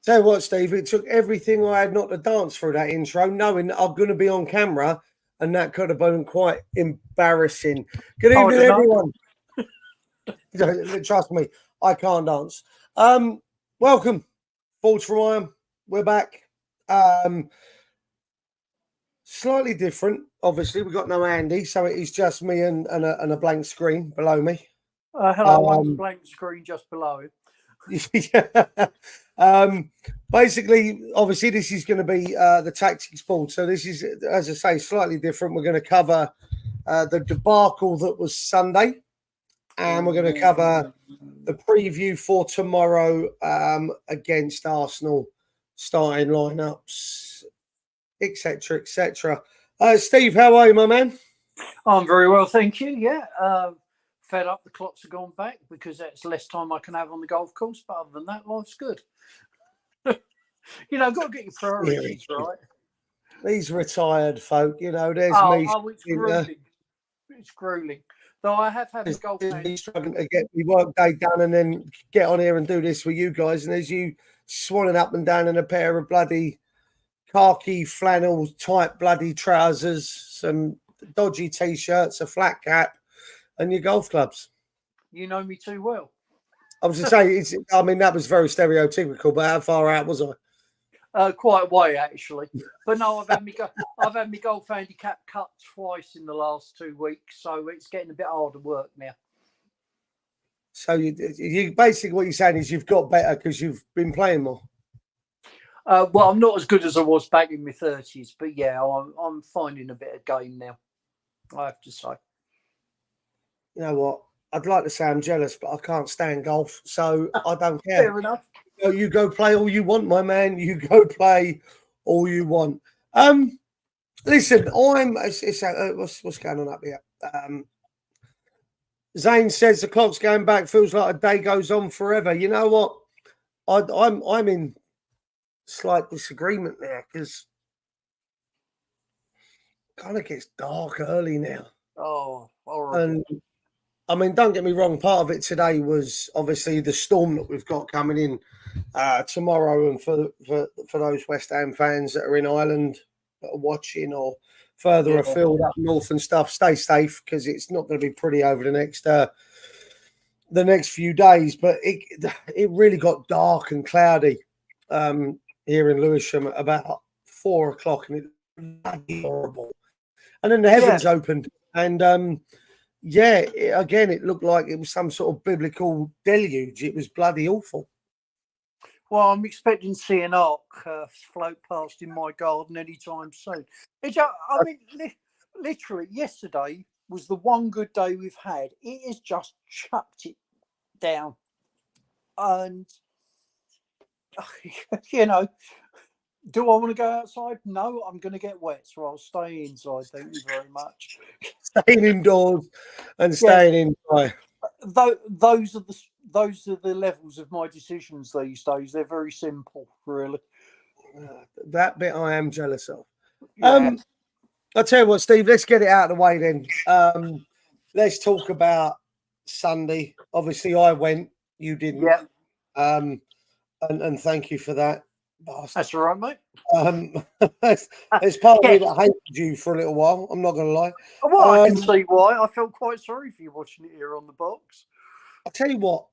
Tell you what, Steve, it took everything I had not to dance through that intro, knowing that I'm going to be on camera, and that could have been quite embarrassing. Good I evening, don't know. everyone. Trust me, I can't dance. Welcome, Forge from Iron. We're back. Slightly different, obviously. We've got no Andy, so it is just me and a blank screen below me. Hello, one blank screen just below it. Yeah. Basically, obviously, this is going to be the tactics board. So this is, as I say, slightly different. We're going to cover the debacle that was Sunday, and we're going to cover the preview for tomorrow against Arsenal, starting lineups, etc., etc. Steve, how are you, my man? I'm very well, thank you. Yeah, fed up. The clocks have gone back because that's less time I can have on the golf course. But other than that, life's good. Got to get your priorities right. These retired folk, there's me. It's grueling. It's grueling. Though I have had my golf me struggling to get my work day done and then get on here and do this with you guys. And there's you swanning up and down in a pair of bloody khaki flannel type bloody trousers, some dodgy t-shirts, a flat cap, and your golf clubs. You know me too well. I was to say, that was very stereotypical, but how far out was I? Quite a way actually, but no, I've had my golf handicap cut twice in the last 2 weeks, so it's getting a bit harder work now. So you basically what you're saying is you've got better because you've been playing more. Well, I'm not as good as I was back in my 30s, but yeah, I'm finding a bit of game now, I have to say. You know what? I'd like to say I'm jealous, but I can't stand golf, so I don't care. Fair enough. You go play all you want, my man. You go play all you want. Listen, what's going on up here? Zane says the clock's going back. Feels like a day goes on forever. You know what? I'm in slight disagreement there because kind of gets dark early now. Oh, horrible. And I mean, don't get me wrong. Part of it today was obviously the storm that we've got coming in tomorrow, and for those West Ham fans that are in Ireland that are watching or further afield up north and stuff, stay safe because it's not going to be pretty over the next few days. But it really got dark and cloudy here in Lewisham at about 4 o'clock, and it was horrible. And then the heavens opened, and again, it looked like it was some sort of biblical deluge. It was bloody awful. Well, I'm expecting to see an ark float past in my garden anytime soon. Literally, yesterday was the one good day we've had. It has just chucked it down. And, do I want to go outside? No, I'm going to get wet, so I'll stay inside. Thank you very much. Staying indoors and staying inside. Those are the levels of my decisions these days. They're very simple, really. That bit I am jealous of. Yeah. I'll tell you what, Steve, let's get it out of the way then. Let's talk about Sunday. Obviously, I went, you didn't. Yeah. And thank you for that. Bastard. That's all right, mate. There's part of me that hated you for a little while. I'm not going to lie. Well, I can see why. I felt quite sorry for you watching it here on the box. I'll tell you what.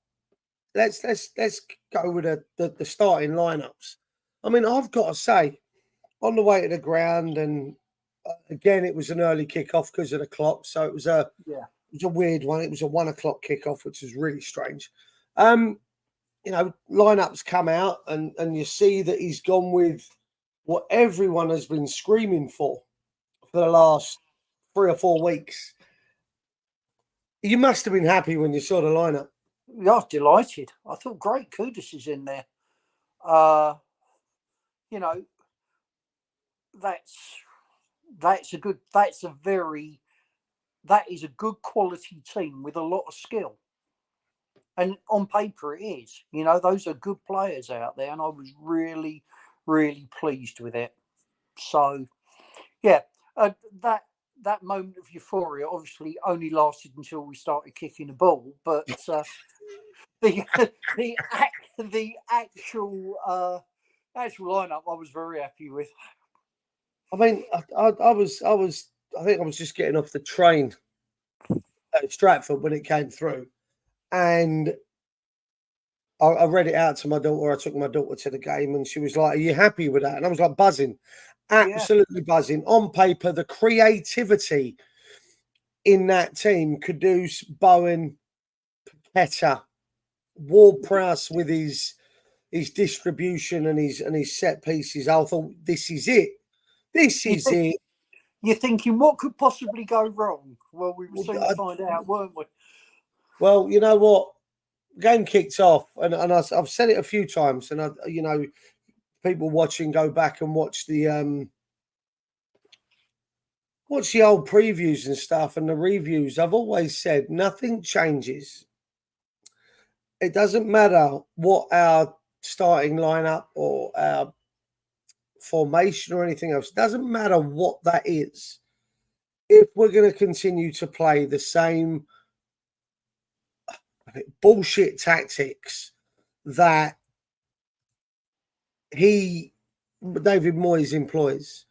Let's go with the starting lineups. I mean, I've got to say, on the way to the ground, and again, it was an early kickoff because of the clock, so it was a weird one. It was a 1 o'clock kickoff, which was really strange. Lineups come out, and you see that he's gone with what everyone has been screaming for the last 3 or 4 weeks. You must have been happy when you saw the lineup. Yeah, I was delighted. I thought great Kudus is in there. That is a good quality team with a lot of skill. And on paper it is. Those are good players out there, and I was really, really pleased with it. So, yeah, that moment of euphoria obviously only lasted until we started kicking the ball, but the actual actual lineup I was very happy with. I mean, I think I was just getting off the train at Stratford when it came through, and I read it out to my daughter. I took my daughter to the game, and she was like, "Are you happy with that?" And I was like, buzzing, absolutely buzzing. On paper, the creativity in that team: Kudus, Bowen, Peta, Ward-Prowse with his distribution and his set pieces. I thought, this is it. This is it. You're thinking, what could possibly go wrong? Well, we were soon to find out, weren't we? Well, you know what? Game kicked off, and I've said it a few times, and people watching go back and watch the old previews and stuff and the reviews. I've always said nothing changes. It doesn't matter what our starting lineup or our formation or anything else. It doesn't matter what that is. If we're going to continue to play the same bullshit tactics that David Moyes employs,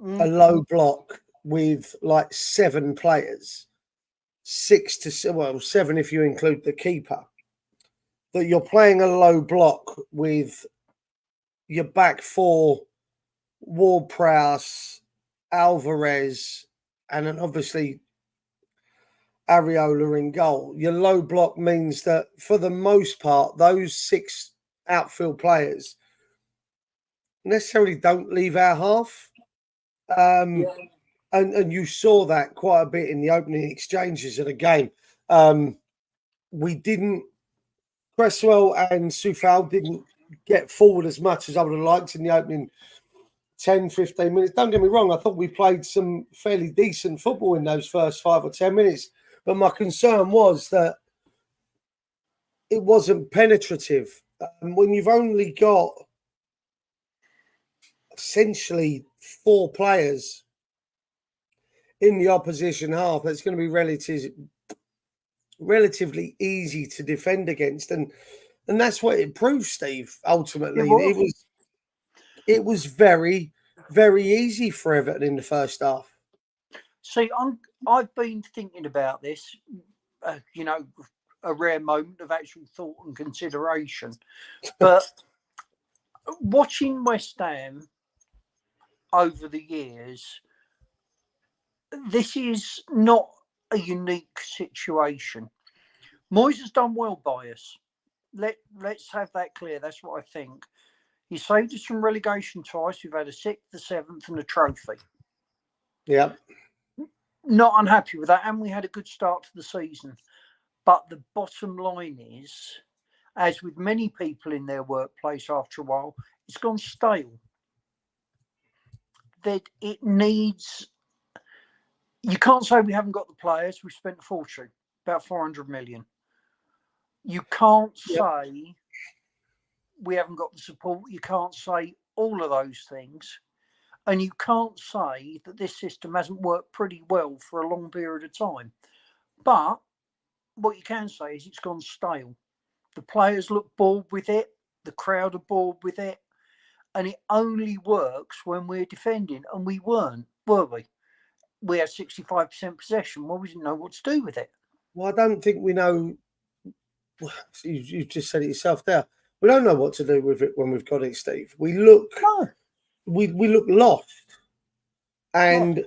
a low block with like 7 players, 7 if you include the keeper, that you're playing a low block with your back 4, Ward-Prowse, Alvarez, and then obviously Areola in goal. Your low block means that for the most part, those 6 outfield players necessarily don't leave our half. And you saw that quite a bit in the opening exchanges of the game. We didn't, Cresswell and Soufal didn't get forward as much as I would have liked in the opening 10, 15 minutes. Don't get me wrong, I thought we played some fairly decent football in those first 5 or 10 minutes. But my concern was that it wasn't penetrative. When you've only got essentially 4 players in the opposition half, that's going to be relatively easy to defend against. And that's what it proved, Steve, ultimately. It was very, very easy for Everton in the first half. See, I've been thinking about this, a rare moment of actual thought and consideration. But watching West Ham over the years, this is not a unique situation. Moyes has done well by us. Let's have that clear. That's what I think. He saved us from relegation twice. We've had a 6th, a 7th, and a trophy. Yeah. Not unhappy with that. And we had a good start to the season. But the bottom line is, as with many people in their workplace after a while, it's gone stale. That it needs... You can't say we haven't got the players. We've spent a fortune, about 400 million. You can't say we haven't got the support. You can't say all of those things. And you can't say that this system hasn't worked pretty well for a long period of time. But what you can say is it's gone stale. The players look bored with it. The crowd are bored with it. And it only works when we're defending. And we weren't, were we? We had 65% possession. Well, we didn't know what to do with it. Well, I don't think we know. You've just said it yourself there. We don't know what to do with it when we've got it, Steve. We look lost. And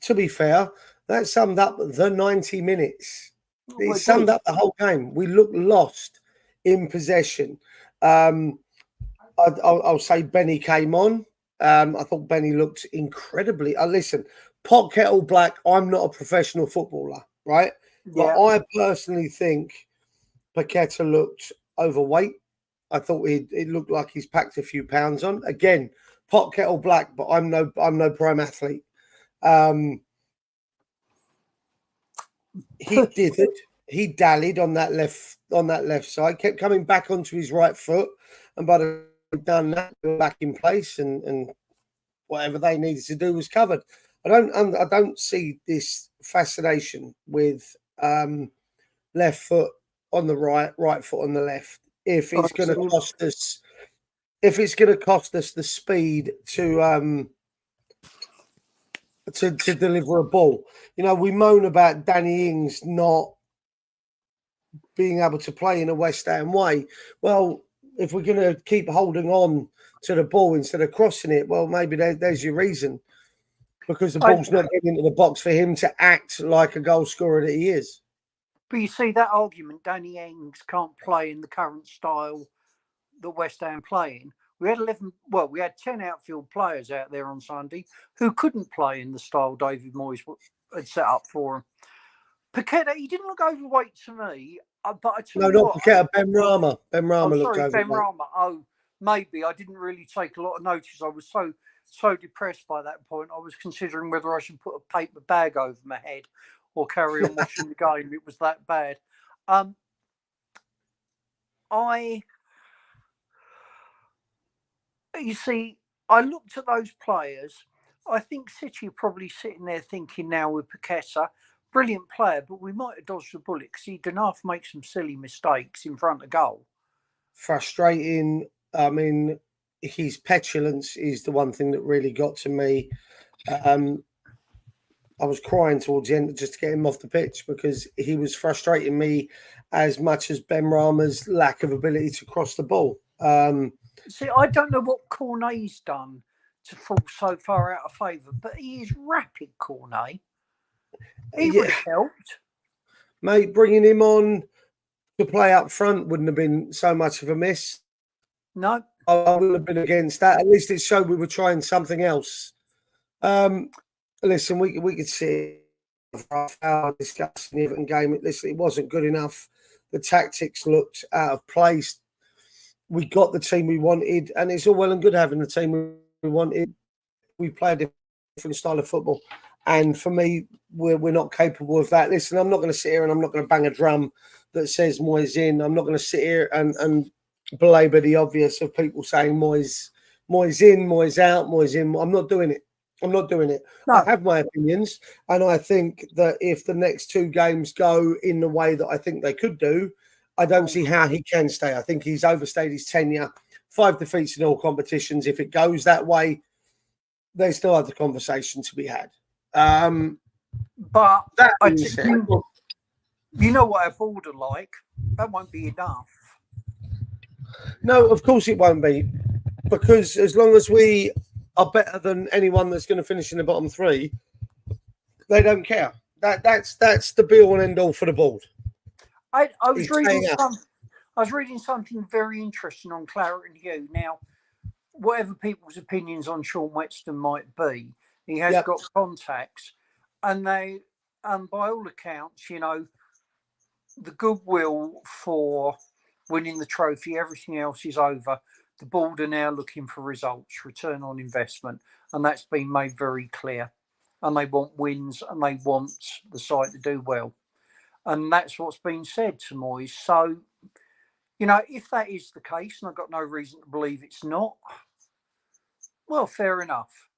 to be fair, that summed up the 90 minutes. It summed up the whole game. We look lost in possession. I'll say Benny came on. I thought Benny looked incredibly. Listen, pot kettle black. I'm not a professional footballer, right? Yeah. But I personally think Paqueta looked overweight. I thought it looked like he's packed a few pounds on. Again, pot kettle black, but I'm no prime athlete. He dithered. He dallied on that left side. Kept coming back onto his right foot, and by the time he'd done that, we were back in place, and whatever they needed to do was covered. I don't see this fascination with left foot on the right foot on the left. If it's going to cost us if it's going to cost us the speed to deliver a ball. You know, we moan about Danny Ings not being able to play in a West Ham way. Well, if we're going to keep holding on to the ball instead of crossing it, well, maybe there's your reason. Because the ball's not getting into the box for him to act like a goal scorer that he is. But you see, that argument, Danny Ings can't play in the current style that West Ham playing. We had 10 outfield players out there on Sunday who couldn't play in the style David Moyes had set up for him. Paqueta, he didn't look overweight to me, but I tell you what, Paqueta, Ben Rama. Ben Rama looked overweight. Ben Rama. Oh, maybe. I didn't really take a lot of notice. I was so depressed by that point. I was considering whether I should put a paper bag over my head or carry on watching the game. It was that bad. You see, I looked at those players. I think City are probably sitting there thinking now with Paqueta, brilliant player, but we might have dodged the bullet because he did half make some silly mistakes in front of goal. Frustrating. I mean, his petulance is the one thing that really got to me. I was crying towards the end just to get him off the pitch because he was frustrating me as much as Ben Rama's lack of ability to cross the ball. See, I don't know what Cornet's done to fall so far out of favour, but he is rapid, Cornet. He would have helped. Mate, bringing him on to play up front wouldn't have been so much of a miss. No. I wouldn't have been against that. At least it showed we were trying something else. Listen, we could sit for half hour discussing the Everton game. Listen, it wasn't good enough. The tactics looked out of place. We got the team we wanted, and it's all well and good having the team we wanted. We played a different style of football, and for me, we're not capable of that. Listen, I'm not going to sit here and I'm not going to bang a drum that says Moyes in. I'm not going to sit here and belabor the obvious of people saying Moyes in, Moyes out, Moyes in. I'm not doing it. No. I have my opinions, and I think that if the next two games go in the way that I think they could do, I don't see how he can stay. I think he's overstayed his tenure. 5 defeats in all competitions. If it goes that way, there's no other conversation to be had. But that being said, you know what our board are like. That won't be enough. No, of course it won't be. Because as long as we are better than anyone that's going to finish in the bottom 3, they don't care. That's the be all and end all for the board. I was reading something very interesting on Claret and Hugh. Now, whatever people's opinions on Sean Whetstone might be, he has got contacts, and they, by all accounts, you know, the goodwill for winning the trophy, everything else is over. The board are now looking for results, return on investment, and that's been made very clear. And they want wins, and they want the side to do well. And that's what's been said to Moyes. So, you know, if that is the case, and I've got no reason to believe it's not, well, fair enough.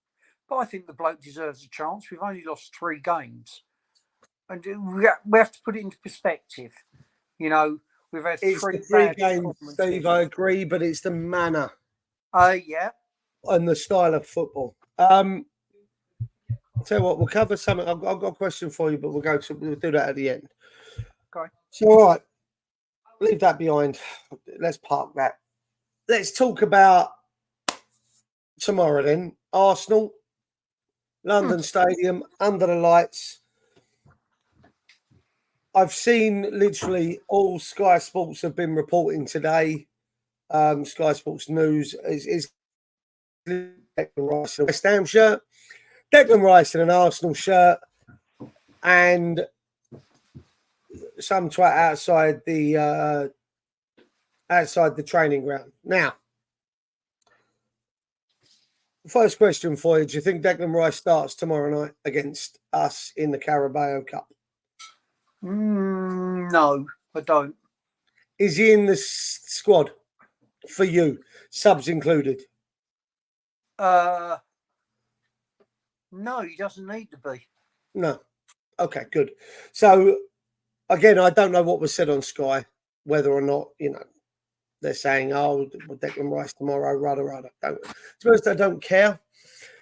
But I think the bloke deserves a chance. We've only lost 3 games. And we have to put it into perspective. You know, we've had 3 games, Steve, I agree, but it's the manner. Yeah. And the style of football. I'll tell you what, we'll cover something. I've got a question for you, but we'll do that at the end. Okay. So, all right, leave that behind. Let's park that. Let's talk about tomorrow then. Arsenal, London Stadium, under the lights. I've seen literally all Sky Sports have been reporting today. Sky Sports News is Declan Rice in a West Ham shirt, Declan Rice in an Arsenal shirt, and some twat outside the training ground. Now, first question for you: do you think Declan Rice starts tomorrow night against us in the Carabao Cup? No, I don't. Is he in the squad for you, subs included? No, he doesn't need to be. No. Okay, good. So, again, I don't know what was said on Sky, whether or not, you know, they're saying, "Oh, Declan Rice tomorrow, rudder." To be honest, I don't care.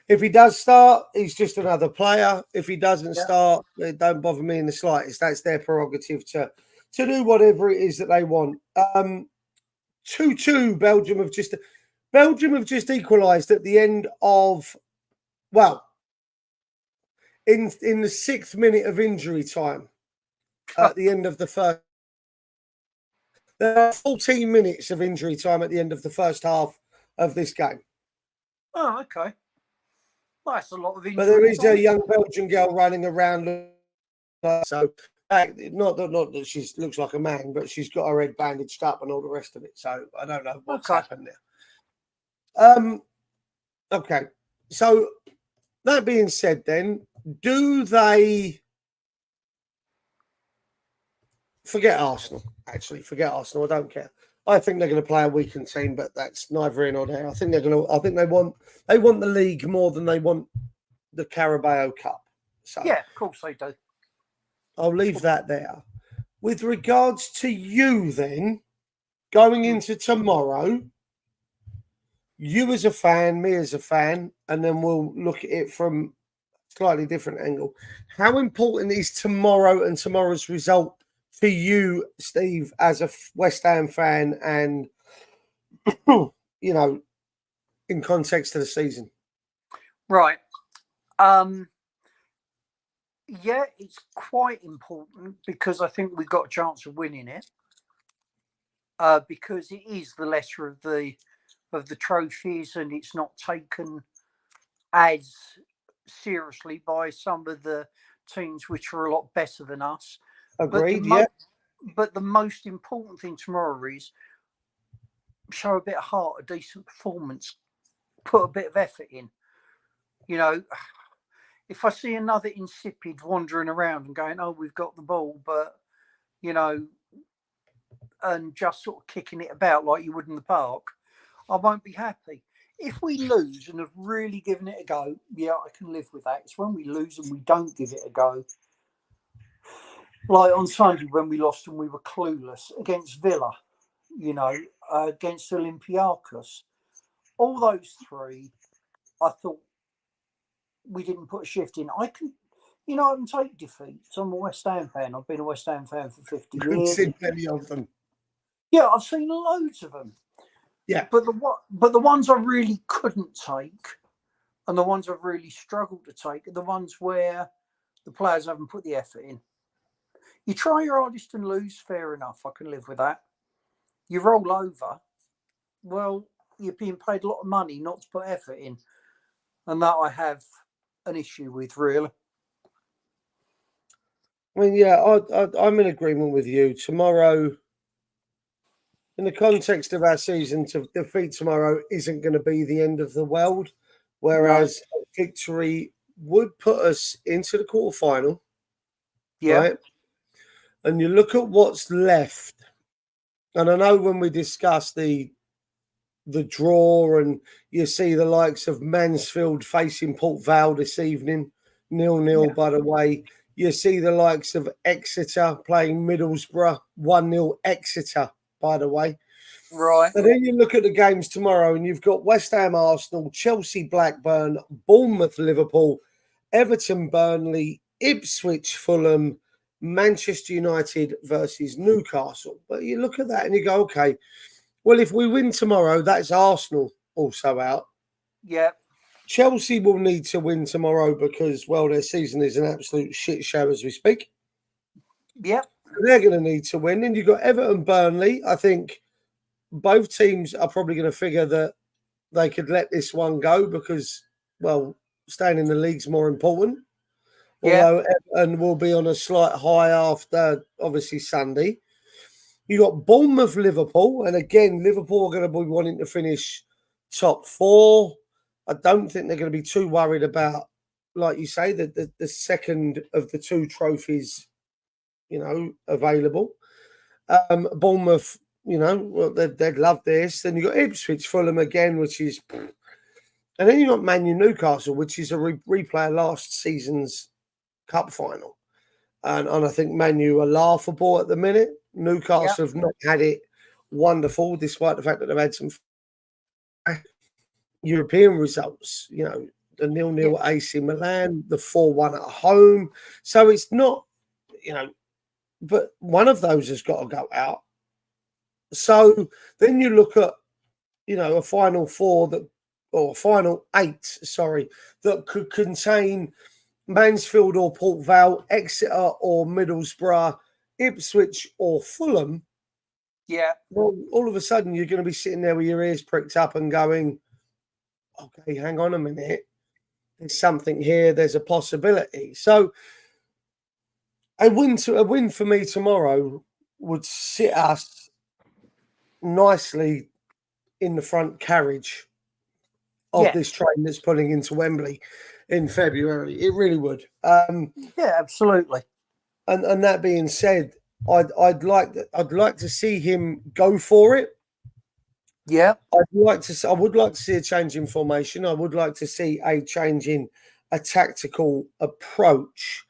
If he does start, he's just another player. If he doesn't start, it don't bother me in the slightest. That's their prerogative to do whatever it is that they want. 2-2. Belgium have just equalised at the end of in the 6th minute of injury time. At the end of the first, there are 14 minutes of injury time at the end of the first half of this game. Oh, okay. Well, that's a lot of injury. But there is a young Belgian girl running around. So, not that she looks like a man, but she's got her head bandaged up and all the rest of it. So, I don't know what's happened there. Okay. So, that being said, then, do they forget Arsenal? Actually, forget Arsenal. I don't care. I think they're going to play a weakened team, but that's neither in nor there. I think they want the league more than they want the Carabao Cup. So yeah, of course they do. I'll leave that there. With regards to you, then, going into tomorrow, you as a fan, me as a fan, and then we'll look at it from a slightly different angle. How important is tomorrow and tomorrow's result for you, Steve, as a West Ham fan and, in context to the season? Right. Yeah, it's quite important because I think we've got a chance of winning it. Because it is the lesser of the trophies, and it's not taken as seriously by some of the teams which are a lot better than us. Agreed, But the most important thing tomorrow is show a bit of heart, a decent performance, put a bit of effort in. If I see another insipid wandering around and going, "Oh, we've got the ball," but, and just sort of kicking it about like you would in the park, I won't be happy. If we lose and have really given it a go, yeah, I can live with that. It's when we lose and we don't give it a go. Like on Sunday when we lost and we were clueless against Villa, against Olympiacos. All those three, I thought we didn't put a shift in. I can take defeats. I'm a West Ham fan. I've been a West Ham fan for 50 years. I've seen many of them. Yeah, I've seen loads of them. Yeah. But the ones I really couldn't take and the ones I've really struggled to take are the ones where the players haven't put the effort in. You try your hardest and lose, fair enough. I can live with that. You roll over, well, you're being paid a lot of money not to put effort in. And that I have an issue with, really. I mean, yeah, I'm in agreement with you. Tomorrow, in the context of our season, to defeat tomorrow isn't going to be the end of the world, whereas a victory would put us into the quarterfinal. Yeah. Right? And you look at what's left, and I know when we discuss the draw, and you see the likes of Mansfield facing Port Vale this evening, 0-0, by the way. You see the likes of Exeter playing Middlesbrough, 1-0 Exeter, by the way. Right. And then you look at the games tomorrow, and you've got West Ham Arsenal, Chelsea Blackburn, Bournemouth Liverpool, Everton Burnley, Ipswich Fulham, Manchester United versus Newcastle. But you look at that and you go, okay, well, if we win tomorrow, that's Arsenal also out. Yeah. Chelsea will need to win tomorrow because, well, their season is an absolute shit show as we speak. Yep. They're going to need to win. And you've got Everton Burnley. I think both teams are probably going to figure that they could let this one go because, well, staying in the league's more important. Yeah. Although Everton will be on a slight high after, obviously, Sunday. You got Bournemouth, Liverpool. And again, Liverpool are going to be wanting to finish top four. I don't think they're going to be too worried about, like you say, the second of the two trophies, available. Bournemouth, well, they'd love this. Then you got Ipswich, Fulham again, which is, and then you got Man U, Newcastle, which is a replay of last season's cup final, and I think Man U are laughable at the minute. Newcastle have not had it wonderful, despite the fact that they've had some European results. You know, the 0-0 at AC Milan, the 4-1 at home. So it's not, you know, but one of those has got to go out. So then you look at, you know, a final four that, or final eight, sorry, that could contain Mansfield or Port Vale, Exeter or Middlesbrough, Ipswich or Fulham. Yeah. Well, all of a sudden you're going to be sitting there with your ears pricked up and going, okay, hang on a minute. There's something here. There's a possibility. So a win for me tomorrow would sit us nicely in the front carriage of this train that's pulling into Wembley in February. It really would. Yeah, absolutely. And that being said, I'd like to see him go for it. Yeah. I would like to see a change in formation. I would like to see a change in a tactical approach.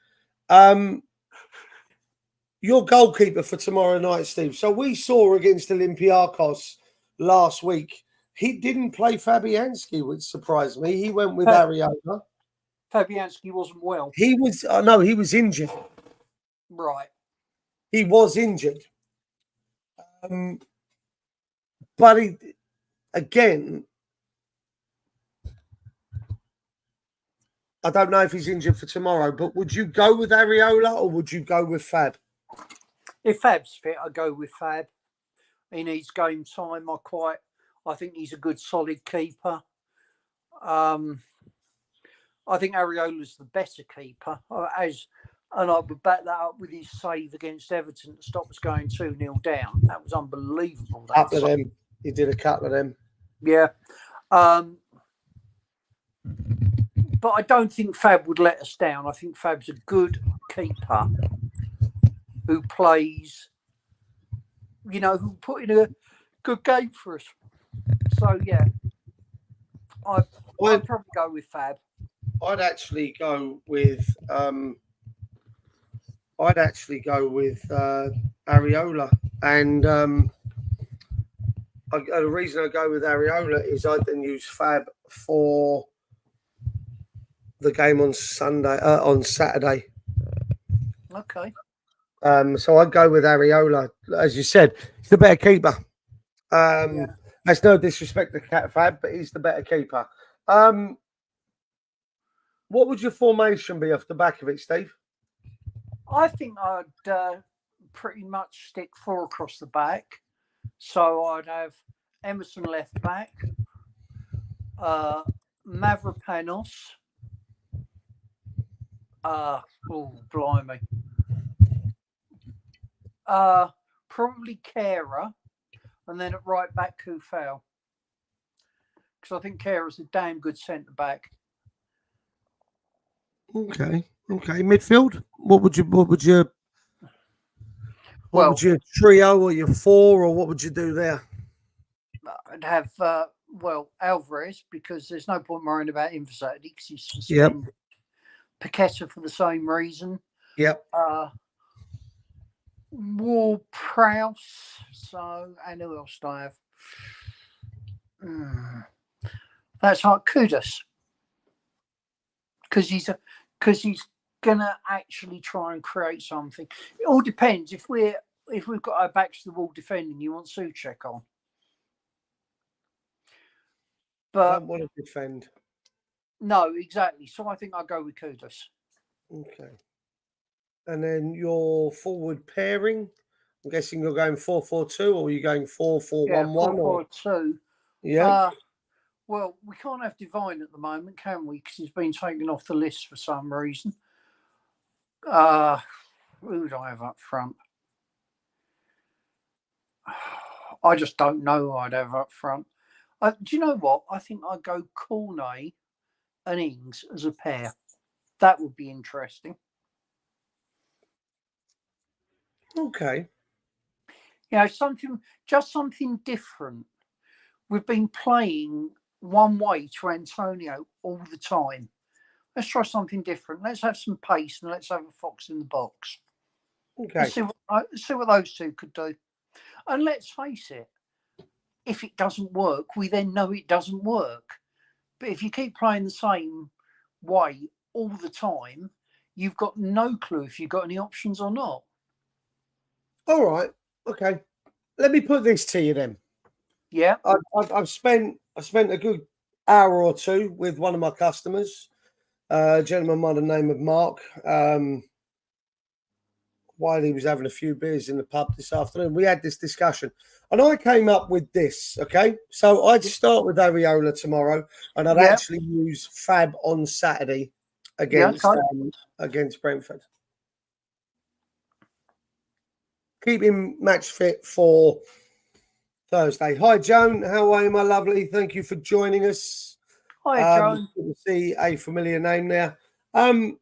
Your goalkeeper for tomorrow night, Steve. So we saw against Olympiacos last week. He didn't play Fabianski, which surprised me. He went with Areola. Fabianski wasn't well. He was no, he was injured. Right. He was injured. But again, I don't know if he's injured for tomorrow, but would you go with Areola or would you go with Fab? If Fab's fit, I go with Fab. He needs game time. I think he's a good, solid keeper. I think Areola's the better keeper, and I would back that up with his save against Everton to stop us going 2-0 down. That was unbelievable. Couple of them. He did a couple of them. Yeah. But I don't think Fab would let us down. I think Fab's a good keeper who plays, you know, who put in a good game for us. So, yeah, I'd probably go with Fab. I'd actually go with Areola, and the reason I go with Areola is I then use Fab for the game on Saturday. Okay. So I'd go with Areola. As you said, he's the better keeper. That's no disrespect to Cat Fab, but he's the better keeper. What would your formation be off the back of it, Steve? I think I'd pretty much stick 4 across the back. So I'd have Emerson left back, Mavropanos. Oh, blimey. Probably Kera, and then at right back Kufel. Because I think Kera's a damn good centre back. Okay. Midfield. What would your trio or your 4, or what would you do there? I'd have Alvarez, because there's no point worrying about him for Saturday because he's suspended. Yep. Paqueta for the same reason. Yep. Ward-Prowse. So, and who else do I have? That's hard. Kudus. Because he's gonna actually try and create something. It all depends. If we've got our backs to the wall defending, you want Souček on. But I don't want to defend. No, exactly. So I think I'll go with Kudus. Okay. And then your forward pairing, I'm guessing you're going 4-4-2, or are you going 4-4-1-1? 4-4-2. Yeah. Well, we can't have Divine at the moment, can we? Because he's been taken off the list for some reason. Who do I have up front? I just don't know who I'd have up front. Do you know what? I think I'd go Cornet and Ings as a pair. That would be interesting. Okay. You know, something different. We've been playing one way to Antonio all the time. Let's try something different. Let's have some pace and let's have a fox in the box. Okay. Let's see what those two could do. And let's face it, if it doesn't work, we then know it doesn't work. But if you keep playing the same way all the time, you've got no clue if you've got any options or not. All right. Okay. Let me put this to you then. Yeah. I've spent a good hour or two with one of my customers, a gentleman by the name of Mark. While he was having a few beers in the pub this afternoon, we had this discussion, and I came up with this. Okay, so I'd start with Areola tomorrow, and I'd actually use Fab on Saturday against against Brentford. Keep him match fit for Thursday. Hi, Joan. How are you, my lovely? Thank you for joining us. Hi, Joan. Good to see a familiar name there. So I'm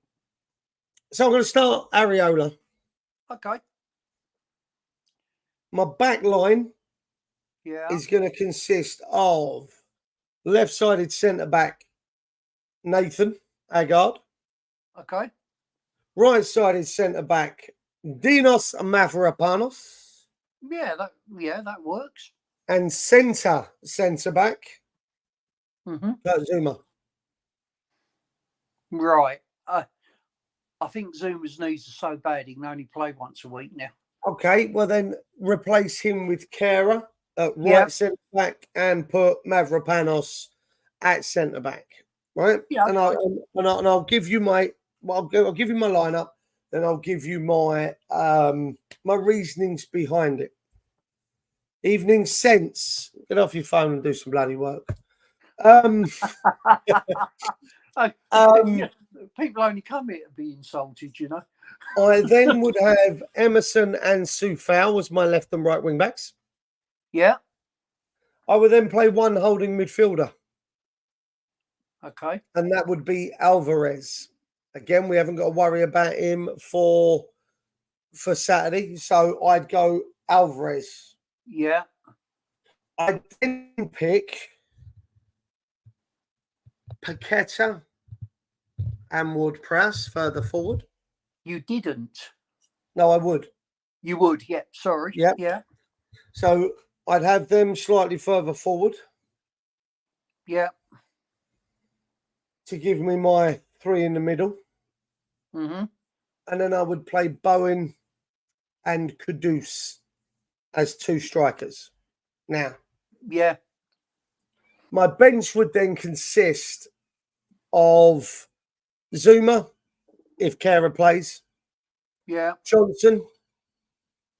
going to start Areola. Okay. My back line Yeah. is going to consist of left-sided centre-back Nathan Agard. Okay. Right-sided centre-back Dinos Mavropanos. Yeah, that works. And centre-back Zuma. Right. I think Zuma's knees are so bad he can only play once a week now. Okay, well then replace him with Kara at right centre-back and put Mavropanos at centre-back. Right? Yeah. And I'll give you my I'll give you my lineup, then I'll give you my my reasonings behind it. Evening sense. Get off your phone and do some bloody work. People only come here to be insulted, you know. I then would have Emerson and Soufal as my left and right wing backs. Yeah. I would then play one holding midfielder. Okay. And that would be Alvarez. Again, we haven't got to worry about him for Saturday. So I'd go Alvarez. Yeah. I'd then pick Paqueta and Ward-Prowse further forward. You didn't. No, I would. You would, yeah. Sorry. Yeah. Yeah. So I'd have them slightly further forward. Yeah. To give me my three in the middle. Mm-hmm. And then I would play Bowen and Kudus as two strikers. Now. Yeah. My bench would then consist of Zuma, if Kara plays. Yeah. Johnson.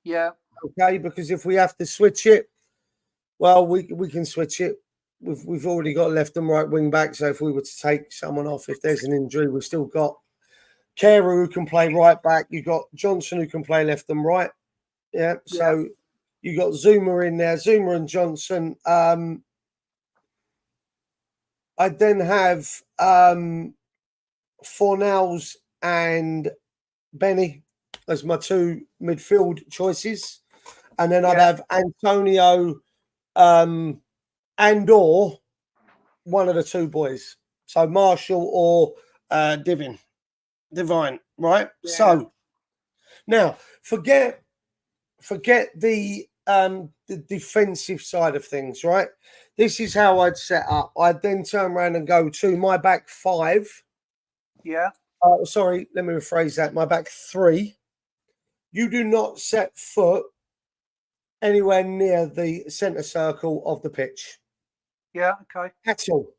Yeah. Okay, because if we have to switch it, well, we can switch it. We've already got left and right wing back, so if we were to take someone off, if there's an injury, we've still got Kara who can play right back. You've got Johnson who can play left and right. Yeah, so you got Zuma in there, Zuma and Johnson. I then have Fornals and Benny as my two midfield choices. And then I'd have Antonio and or one of the two boys. So Marshall or Divine, right? Yeah. So now forget the defensive side of things, right? This is how I'd set up. I'd then turn around and go to my back five. Yeah. Sorry, let me rephrase that. My back three. You do not set foot anywhere near the centre circle of the pitch. Yeah, okay. At all.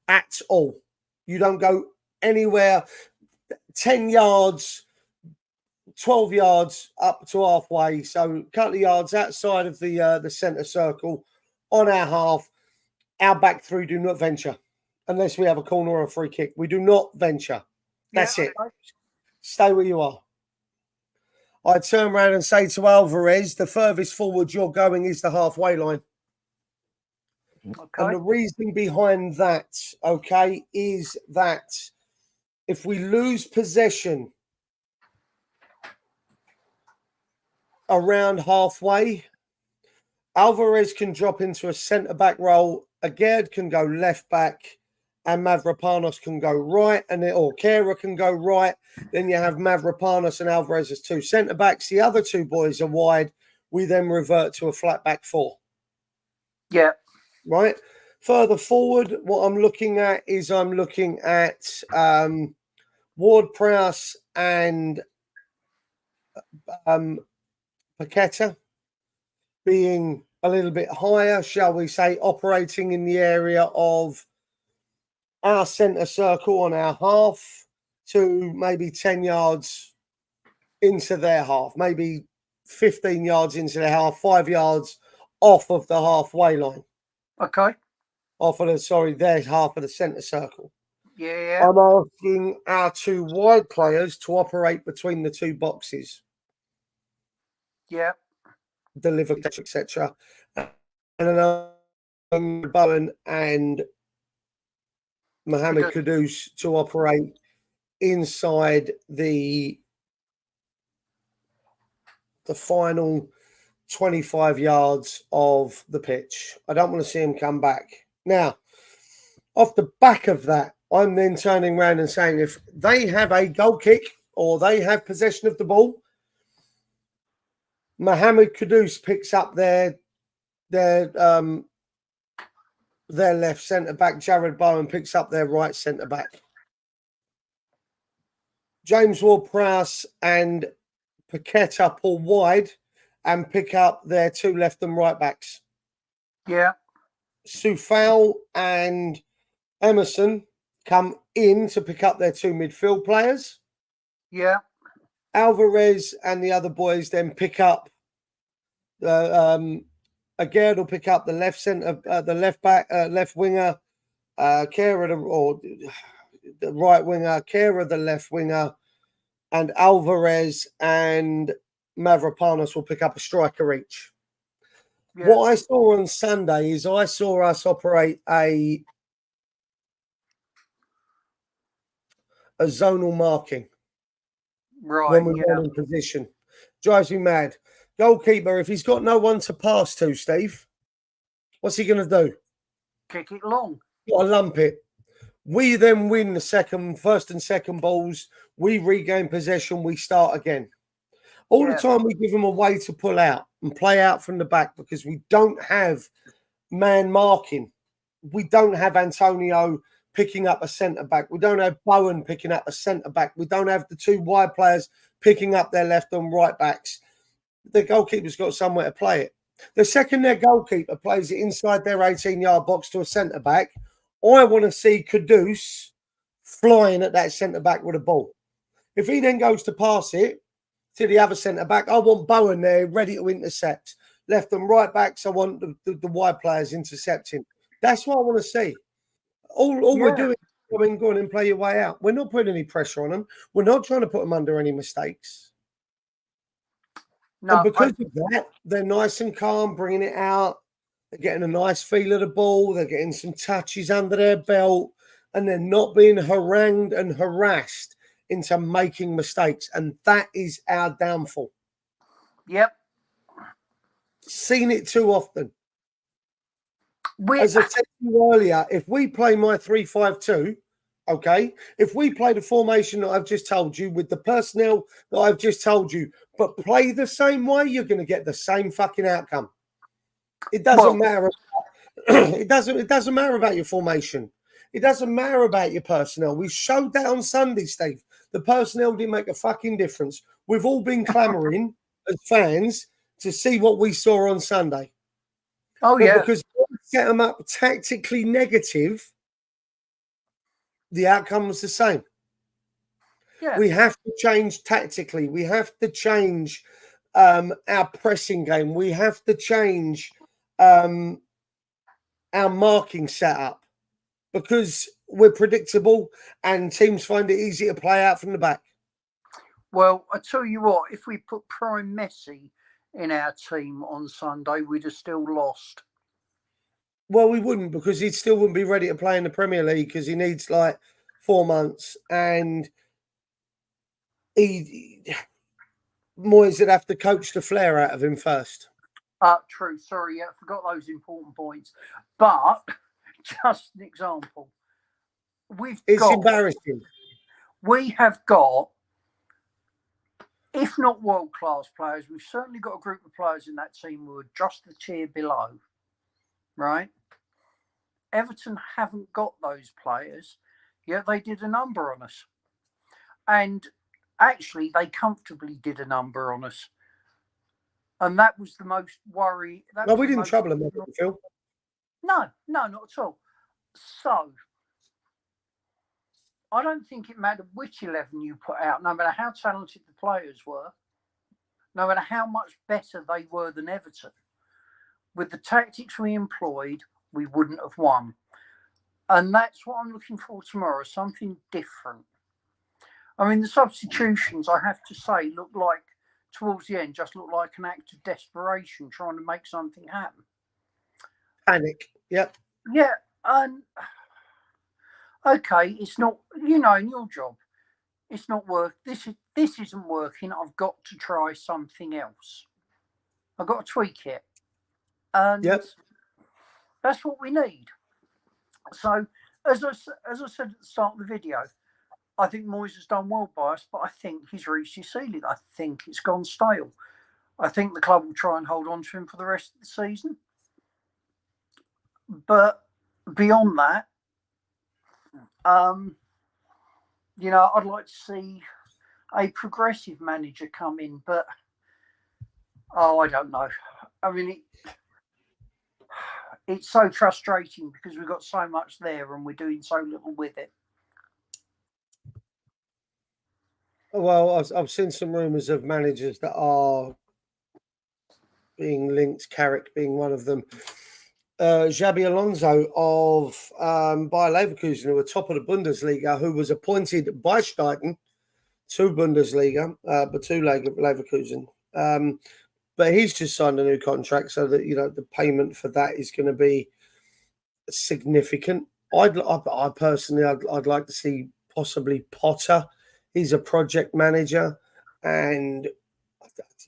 At all. You don't go anywhere 10 yards, 12 yards up to halfway. So a couple of yards outside of the centre circle on our half. Our back three do not venture unless we have a corner or a free kick. We do not venture. That's it. Okay. Stay where you are. I'd turn around and say to Alvarez, the furthest forward you're going is the halfway line. Okay. And the reason behind that, okay, is that if we lose possession around halfway, Alvarez can drop into a centre-back role. Agard can go left-back, and Mavropanos can go right, or Kara can go right. Then you have Mavropanos and Alvarez as two centre-backs. The other two boys are wide, we then revert to a flat back four. Yeah. Right. Further forward, what I'm looking at is Ward-Prowse and Paqueta being a little bit higher, shall we say, operating in the area of our centre circle on our half to maybe 10 yards into their half, maybe 15 yards into their half, 5 yards off of the halfway line. Okay. Their half of the centre circle. Yeah. I'm asking our two wide players to operate between the two boxes. Yeah. Deliver, etc. And then Bowen and Mohamed Kudus to operate inside the final 25 yards of the pitch. I don't want to see him come back. Now, off the back of that, I'm then turning around and saying if they have a goal kick or they have possession of the ball, Mohamed Kudus picks up their left centre back. Jared Bowen picks up their right centre back. James Ward-Prowse and Paqueta pull wide and pick up their two left and right backs. Yeah. Soufal and Emerson come in to pick up their two midfield players. Yeah. Alvarez and the other boys then pick up Aguerd will pick up the left centre, the left back, left winger, the right winger, Kera the left winger, and Alvarez and Mavropanos will pick up a striker each. Yeah. What I saw on Sunday is I saw us operate a zonal marking when we were in position. Drives me mad. Goalkeeper, if he's got no one to pass to, Steve, what's he going to do? Kick it long. Got to lump it. We then win the first and second balls. We regain possession. We start again. All the time we give them a way to pull out and play out from the back because we don't have man marking. We don't have Antonio picking up a centre-back. We don't have Bowen picking up a centre-back. We don't have the two wide players picking up their left and right backs. The goalkeeper's got somewhere to play it. The second their goalkeeper plays it inside their 18-yard box to a centre-back, I want to see Kudus flying at that centre-back with a ball. If he then goes to pass it to the other centre-back, I want Bowen there ready to intercept. Left and right backs, I want the wide players intercepting. That's what I want to see. All we're doing is go on and play your way out. We're not putting any pressure on them. We're not trying to put them under any mistakes. No, and because of that, they're nice and calm, bringing it out. They're getting a nice feel of the ball. They're getting some touches under their belt, and they're not being harangued and harassed into making mistakes. And that is our downfall. Yep. Seen it too often. As I said to you earlier, if we play my 3-5-2, okay, if we play the formation that I've just told you with the personnel that I've just told you, but play the same way, you're going to get the same fucking outcome. It doesn't matter. It doesn't matter about your formation. It doesn't matter about your personnel. We showed that on Sunday, Steve. The personnel didn't make a fucking difference. We've all been clamoring as fans to see what we saw on Sunday. Oh, yeah. Because we set them up tactically negative, the outcome was the same. Yeah. We have to change tactically. We have to change our pressing game. We have to change our marking setup because we're predictable and teams find it easy to play out from the back. Well, I tell you what, if we put Prime Messi in our team on Sunday, we'd have still lost. Well, we wouldn't because he still wouldn't be ready to play in the Premier League because he needs like 4 months and Moyes would have to coach the flair out of him first. True. Sorry, I forgot those important points. But just an example. It's embarrassing. We have got if not world-class players, we've certainly got a group of players in that team who are just the tier below, right? Everton haven't got those players, yet they did a number on us. And actually, they comfortably did a number on us. And that was the most worry. No, we didn't trouble them, Phil. No, not at all. So, I don't think it mattered which 11 you put out, no matter how talented the players were, no matter how much better they were than Everton. With the tactics we employed, we wouldn't have won. And that's what I'm looking for tomorrow, something different. I mean, the substitutions, I have to say, look like, towards the end, just look like an act of desperation, trying to make something happen. Panic, yep. Yeah, and okay, it's not, in your job, it's not work. This isn't working. I've got to try something else. I've got to tweak it. And that's what we need. So, as I said at the start of the video, I think Moyes has done well by us, but I think he's reached his ceiling. I think it's gone stale. I think the club will try and hold on to him for the rest of the season. But beyond that, I'd like to see a progressive manager come in, but I don't know. I mean, it's so frustrating because we've got so much there and we're doing so little with it. Well, I've seen some rumours of managers that are being linked, Carrick being one of them. Xabi Alonso of Bayer Leverkusen, who were top of the Bundesliga, who was appointed by Steichen to Bundesliga, but to Leverkusen. But he's just signed a new contract, so that the payment for that is going to be significant. I personally, I'd like to see possibly Potter. He's a project manager, and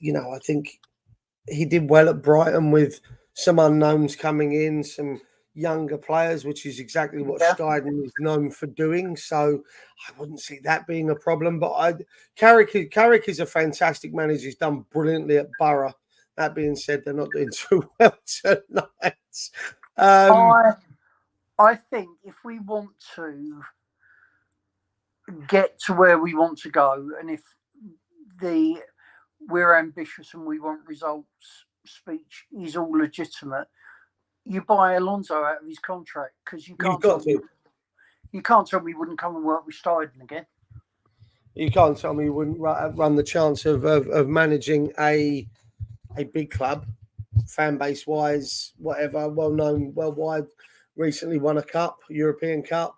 I think he did well at Brighton with some unknowns coming in, some younger players, which is exactly what Steichen is known for doing. So I wouldn't see that being a problem. But Carrick is a fantastic manager. He's done brilliantly at Borough. That being said, they're not doing too well tonight. I think if we want to get to where we want to go, and if we're ambitious and we want results speech is all legitimate, you buy Alonso out of his contract, because you can't tell me he wouldn't come and work with Steichen again. You can't tell me he wouldn't run the chance of managing a big club, fan base wise, whatever, well known worldwide. Recently won a cup, European Cup.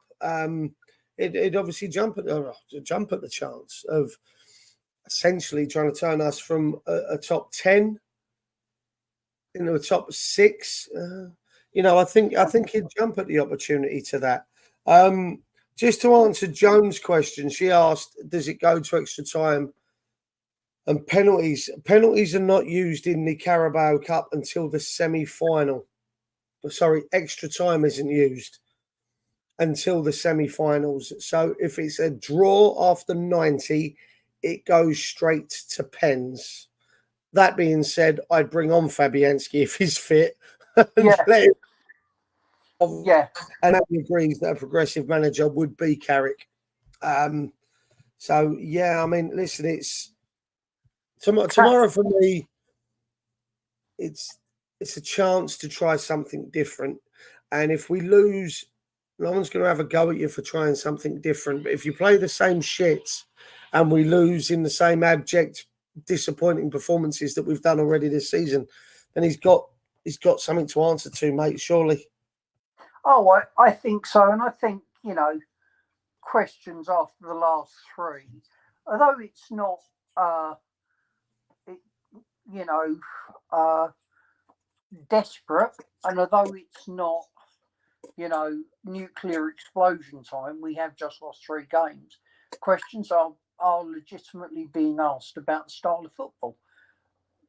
It'd obviously jump at the chance of essentially trying to turn us from a top 10 into a top 6. I think he'd jump at the opportunity to that. Just to answer Joan's question, she asked, does it go to extra time and penalties? Penalties are not used in the Carabao Cup until the semi-final. Sorry, extra time isn't used until the semi-finals. So if it's a draw after 90, it goes straight to pens. That being said, I'd bring on Fabianski if he's fit. And he agrees that a progressive manager would be Carrick. So, yeah, I mean, listen, it's tomorrow for me, it's a chance to try something different. And if we lose, no one's going to have a go at you for trying something different. But if you play the same shit and we lose in the same abject, disappointing performances that we've done already this season, then he's got something to answer to, mate, surely. Oh, I think so. And I think, questions after the last 3, although it's not, desperate, and although it's not, nuclear explosion time, we have just lost 3 games. Questions are legitimately being asked about the style of football.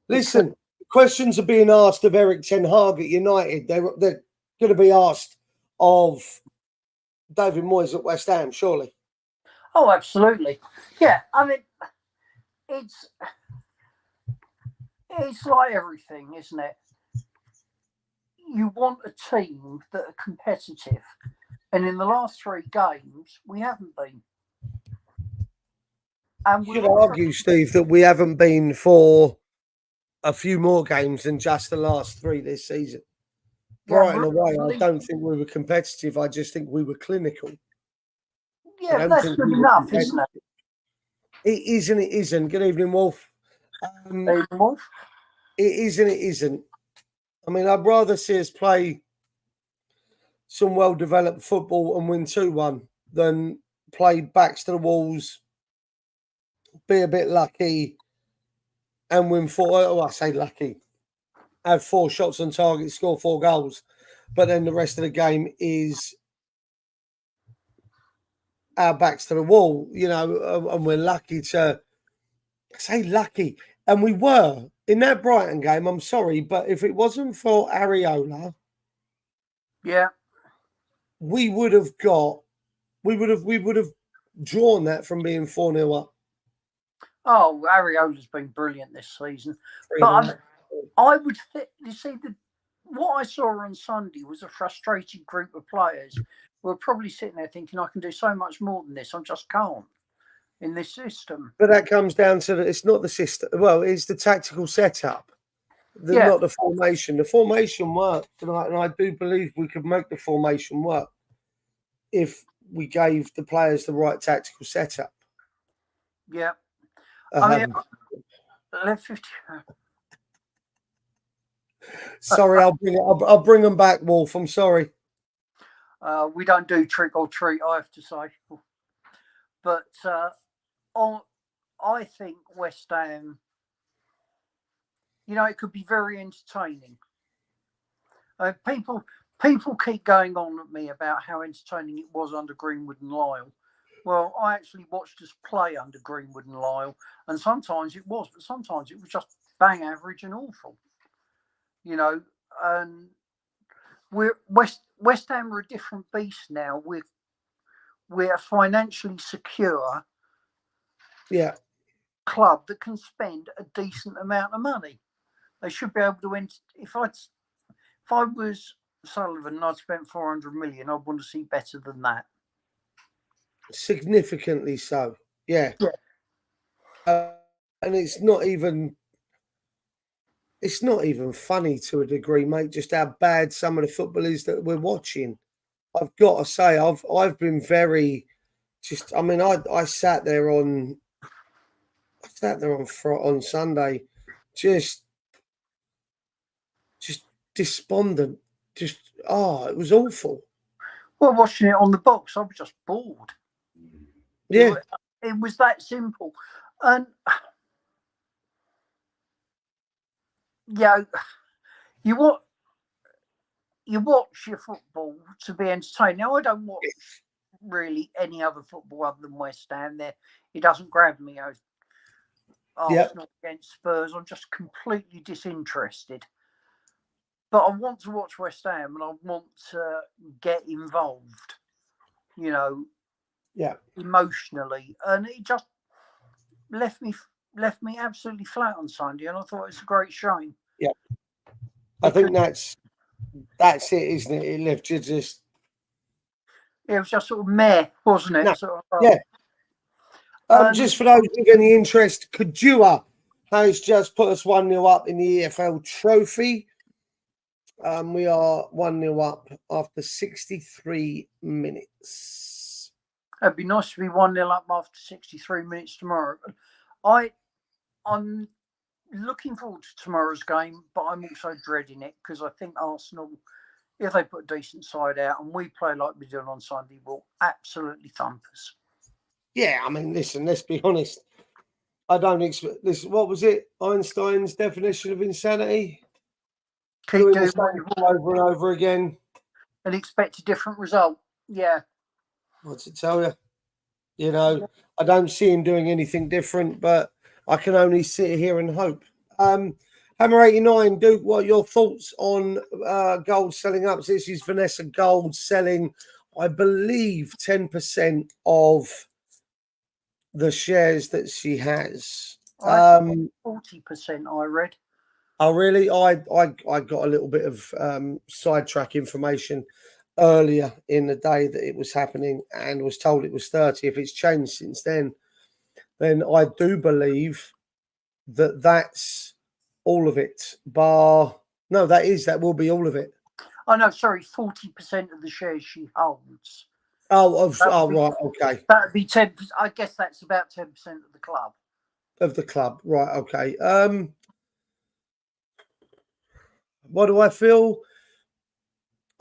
Listen, questions are being asked of Eric Ten Hag at United. They're going to be asked of David Moyes at West Ham, surely. Oh, absolutely. Yeah, I mean, it's like everything, isn't it? You want a team that are competitive, and in the last 3 games, we haven't been. And You could argue, Steve, that we haven't been for a few more games than just the last 3 this season. Brighton away, I don't think we were competitive. I just think we were clinical. Yeah, that's good enough, isn't it? It is and it isn't. Good evening, Wolf. Wolf. It is and it isn't. I mean, I'd rather see us play some well-developed football and win 2-1 than play backs to the walls, be a bit lucky, and win 4. Oh, I say lucky. Have 4 shots on target, score 4 goals, but then the rest of the game is our backs to the wall, and we're lucky to say lucky. And we were in that Brighton game. I'm sorry, but if it wasn't for Areola, we would have drawn that from being 4-0 up. Oh, Areola's been brilliant this season. But I would you see what I saw on Sunday was a frustrated group of players who are probably sitting there thinking, I can do so much more than this. I just can't in this system. But that comes down to it's not the system. Well, it's the tactical setup, not the formation. The formation worked tonight, and I do believe we could make the formation work if we gave the players the right tactical setup. Yeah. I mean, left 50. Sorry, I'll bring them back, Wolf. I'm sorry. We don't do trick or treat, I have to say. But I think West Ham, it could be very entertaining. People keep going on at me about how entertaining it was under Greenwood and Lyle. Well, I actually watched us play under Greenwood and Lyle, and sometimes it was, but sometimes it was just bang average and awful. And we're West Ham are a different beast now. We're a financially secure club that can spend a decent amount of money. They should be able to. If I was Sullivan and I'd spent 400 million, I'd want to see better than that. Significantly so, yeah. And it's not even funny to a degree, mate. Just how bad some of the football is that we're watching. I've got to say, I've been very just. I mean, I sat there on Sunday, just despondent. It was awful. Well, watching it on the box, I was just bored. Yeah, it was that simple, and you watch your football to be entertained. Now, I don't watch really any other football other than West Ham. It doesn't grab me. Arsenal against Spurs, I'm just completely disinterested. But I want to watch West Ham and I want to get involved, emotionally. And it just left me absolutely flat on Sunday, and I thought it's a great shame. Yeah. I think that's it, isn't it? It left you just. It was just sort of meh, wasn't it? No. Sort of, just for those with any interest, Kajua has just put us 1-0 up in the EFL trophy. We are 1-0 up after 63 minutes. It'd be nice to be 1-0 up after 63 minutes tomorrow. I'm looking forward to tomorrow's game, but I'm also dreading it because I think Arsenal, if they put a decent side out and we play like we did on Sunday, will absolutely thump us. Yeah, I mean, listen, let's be honest. I don't expect this. What was it? Einstein's definition of insanity? Keep doing it over and over again and expect a different result. Yeah. What's it tell you? I don't see him doing anything different, but I can only sit here and hope. Hammer 89, Duke, what are your thoughts on gold selling up? So this is Vanessa Gold selling, I believe, 10% of the shares that she has. I 40%. I read. Oh, really? I got a little bit of sidetrack information earlier in the day that it was happening, and was told it was 30. If it's changed since then I do believe that that's all of it. Bar no, that will be all of it. Oh no, sorry, 40% of the shares she holds. Right, okay. That would be 10. I guess that's about 10% of the club. Of the club, right? Okay. What do I feel?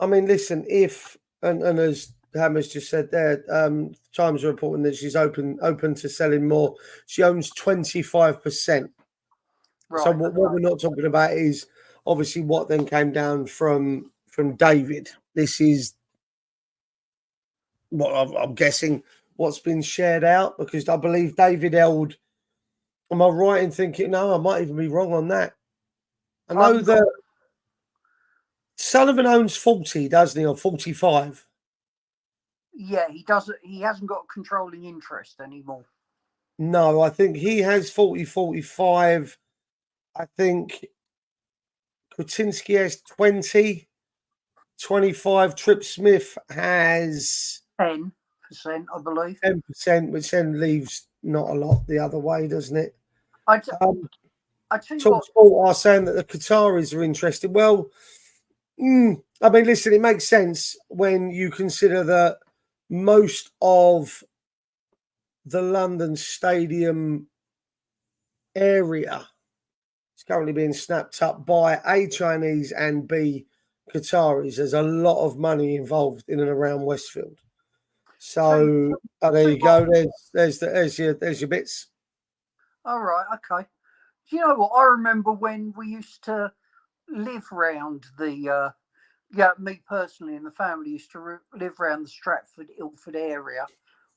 I mean, listen, if and as Hammer's just said there, Times are reporting that she's open to selling more. She owns 25%. Right. So what we're not talking about is obviously what then came down from David. This is what I'm guessing what's been shared out, because I believe David held. Am I right in thinking? No, I might even be wrong on that. I know that Sullivan owns 40, doesn't he, or 45? Yeah, he doesn't. He hasn't got a controlling interest anymore. No, I think he has 40, 45. I think Kretinsky has 20, 25. Trip Smith has 10%, I believe. 10%, which then leaves not a lot the other way, doesn't it? I tell you Talk what. Sport are saying that the Qataris are interested. Well, I mean, listen, it makes sense when you consider that most of the London Stadium area is currently being snapped up by A, Chinese, and B, Qataris. There's a lot of money involved in and around Westfield. So there you go. There's your bits. All right, okay. Do you know what? I remember when we used to live round the. Me personally and the family used to live around the Stratford, Ilford area,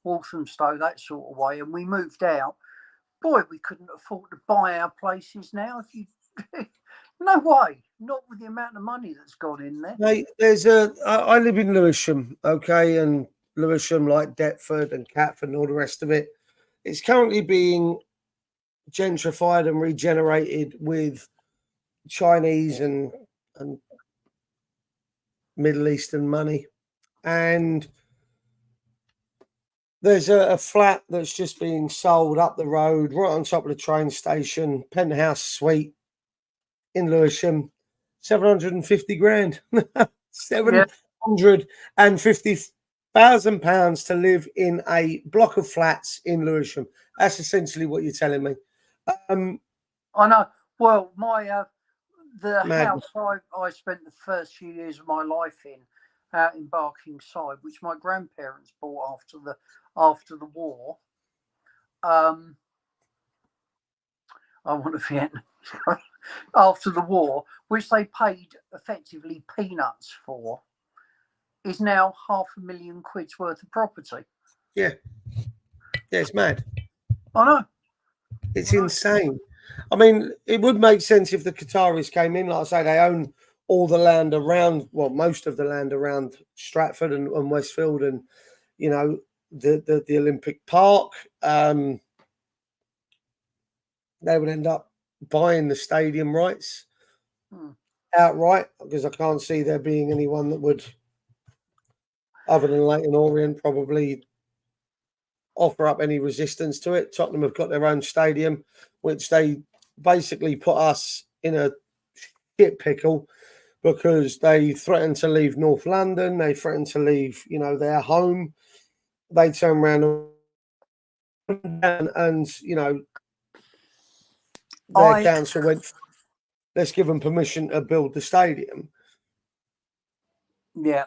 Walthamstow, that sort of way, and we moved out. Boy, we couldn't afford to buy our places now. If you, no way, not with the amount of money that's gone in there. Mate, I live in Lewisham, okay, and Lewisham, like Deptford and Catford and all the rest of it, it's currently being gentrified and regenerated with Chinese and Middle Eastern money. And there's a flat that's just being sold up the road, right on top of the train station, penthouse suite in Lewisham, 750 grand. 750,000 pounds to live in a block of flats in Lewisham. That's essentially what you're telling me. I know. Well, the Madness. house I spent the first few years of my life in, out in Barkingside, which my grandparents bought after the war. I want to forget. After the war, which they paid effectively peanuts for, is now £500,000 worth of property. Yeah, it's mad. I know. It's insane. I mean, it would make sense if the Qataris came in. Like I say, they own all the land around, well, most of the land around Stratford and Westfield, and you know the Olympic Park. They would end up buying the stadium rights outright, because I can't see there being anyone that would, other than Leyton Orient, probably offer up any resistance to it. Tottenham have got their own stadium, which they basically put us in a shit pickle, because they threatened to leave North London. They threatened to leave, their home. They turn around and their council went, let's give them permission to build the stadium. Yeah.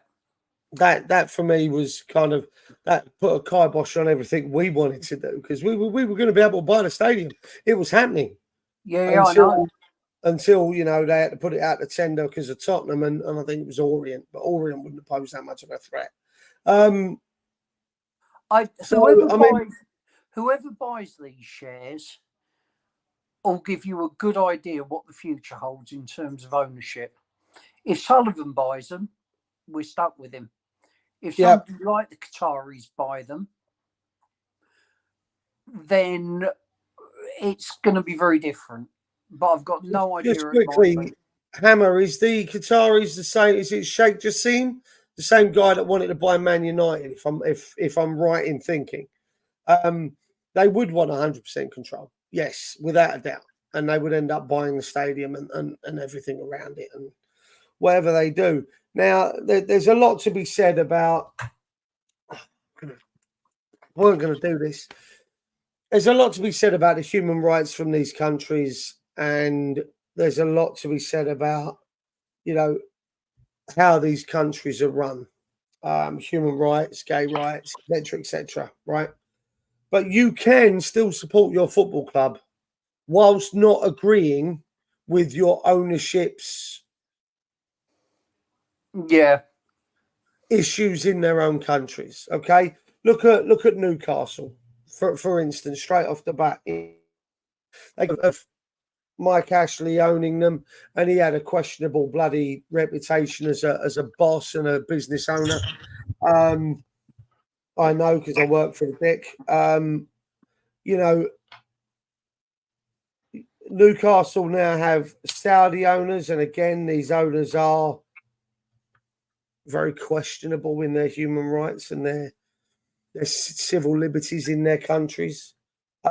That for me was kind of, that put a kibosh on everything we wanted to do, because we were going to be able to buy the stadium. It was happening. Yeah, I know. Until they had to put it out to tender because of Tottenham, and I think it was Orient, but Orient wouldn't have posed that much of a threat. Whoever buys these shares will give you a good idea what the future holds in terms of ownership. If Sullivan buys them, we're stuck with him. If somebody like the Qataris buy them, then it's going to be very different. But I've got no idea. Just quickly, Hammer, is the Qataris the same? Is it Sheikh Jassim, the same guy that wanted to buy Man United? If I'm right in thinking, they would want 100% control. Yes, without a doubt, and they would end up buying the stadium and everything around it and whatever they do. Now, there's a lot to be said about. We're going to do this. There's a lot to be said about the human rights from these countries, and there's a lot to be said about, how these countries are run, human rights, gay rights, etc. Right? But you can still support your football club whilst not agreeing with your ownership's issues in their own countries. Okay, look at Newcastle for instance, straight off the bat. They have Mike Ashley owning them, and he had a questionable bloody reputation as a boss and a business owner. I know because I work for the Dick. Newcastle now have Saudi owners, and again, these owners are very questionable in their human rights and their civil liberties in their countries.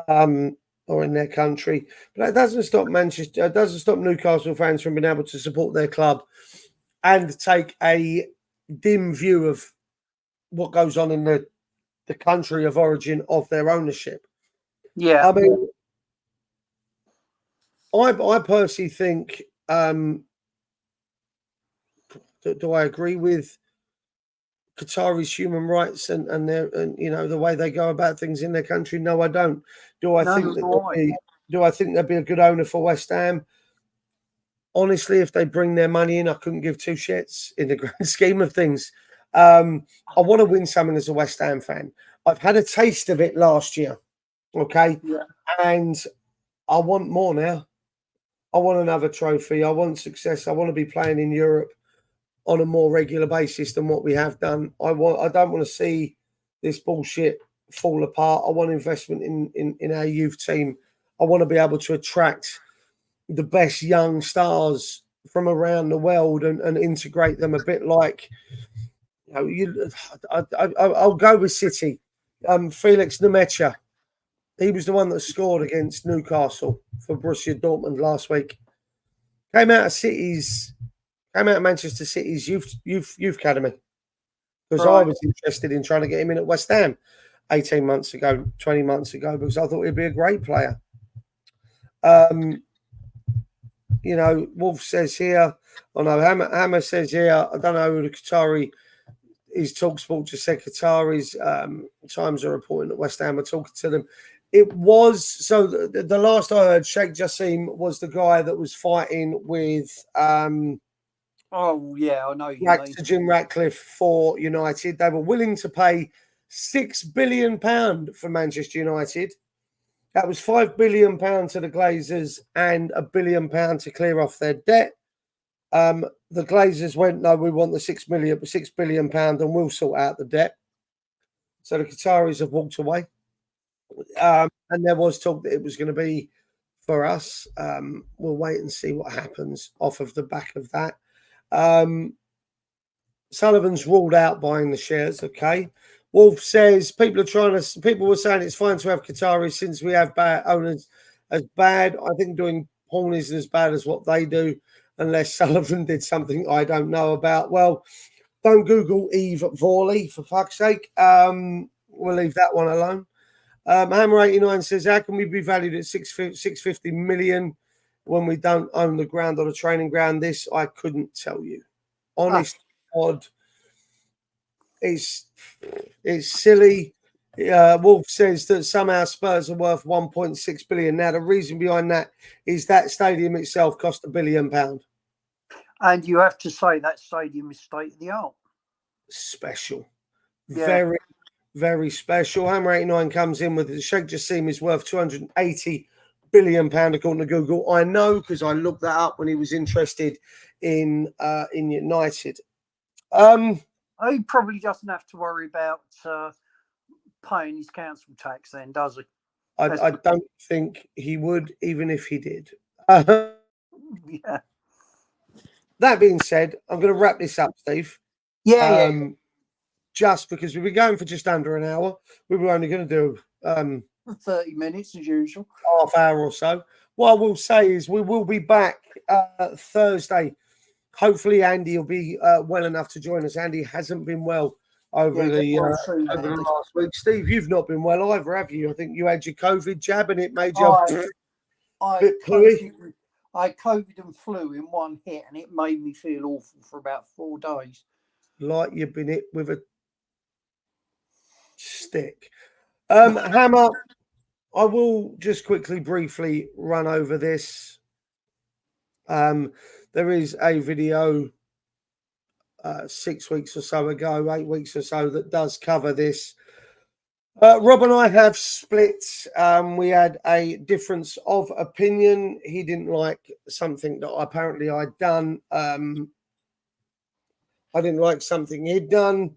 Or in their country, but that doesn't stop Newcastle fans from being able to support their club and take a dim view of what goes on in the country of origin of their ownership. Yeah, I mean, I personally think. Do I agree with Qatari's human rights and the way they go about things in their country? No, I don't. Do I think there'd be a good owner for West Ham? Honestly, if they bring their money in, I couldn't give two shits in the grand scheme of things. I want to win something as a West Ham fan. I've had a taste of it last year, okay? Yeah. And I want more now. I want another trophy. I want success. I want to be playing in Europe on a more regular basis than what we have done. I don't want to see this bullshit fall apart. I want investment in our youth team. I want to be able to attract the best young stars from around the world and integrate them a bit like, I'll go with City. Felix Nemecha. He was the one that scored against Newcastle for Borussia Dortmund last week. Came out of Manchester City's youth academy because I was interested in trying to get him in at West Ham 18 months ago, 20 months ago, because I thought he'd be a great player. Wolf says here, Hammer says here, I don't know who the Qatari is. TalkSport just said Qataris Times are reporting that West Ham are talking to them. It was, so the last I heard, Sheikh Jassim was the guy that was fighting with oh yeah, I know you mean. Jim Ratcliffe for United. They were willing to pay £6 billion for Manchester United. That was £5 billion to the Glazers and £1 billion to clear off their debt. The Glazers went, no, we want the £6 billion and we'll sort out the debt. So the Qataris have walked away. And there was talk that it was going to be for us. We'll wait and see what happens off of the back of that. Sullivan's ruled out buying the shares. Okay. Wolf says people were saying it's fine to have Qataris since we have bad owners as bad. I think doing porn isn't as bad as what they do, unless Sullivan did something I don't know about. Well, don't Google Eve Vorley for fuck's sake. We'll leave that one alone. Hammer 89 says, how can we be valued at 650 million when we don't own the ground or the training ground? This I couldn't tell you. Honest God, it's silly. Wolf says that somehow Spurs are worth 1.6 billion. Now the reason behind that is that stadium itself cost £1 billion. And you have to say that stadium is state of the art. Special. Yeah. Very, very special. Hammer 89 comes in with the Sheikh Jassim is worth £280 billion according to Google. I know because I looked that up when he was interested in United. He probably doesn't have to worry about paying his council tax then, does he? I don't think he would, even if he did. Yeah. That being said, I'm going to wrap this up, Steve. Yeah. Just because we've been going for just under an hour, we were only going to do 30 minutes as usual. half hour or so. What I will say is we will be back Thursday. Hopefully, Andy will be well enough to join us. Andy hasn't been well over the last week. Steve, you've not been well either, have you? I think you had your COVID jab and it made you a bit pooey. I had COVID and flu in one hit, and it made me feel awful for about 4 days. Like you've been hit with a stick. Hammer, I will just quickly, briefly run over this. There is a video 6 weeks or so ago, 8 weeks or so, that does cover this. Rob and I have split. We had a difference of opinion. He didn't like something that apparently I'd done. I didn't like something he'd done.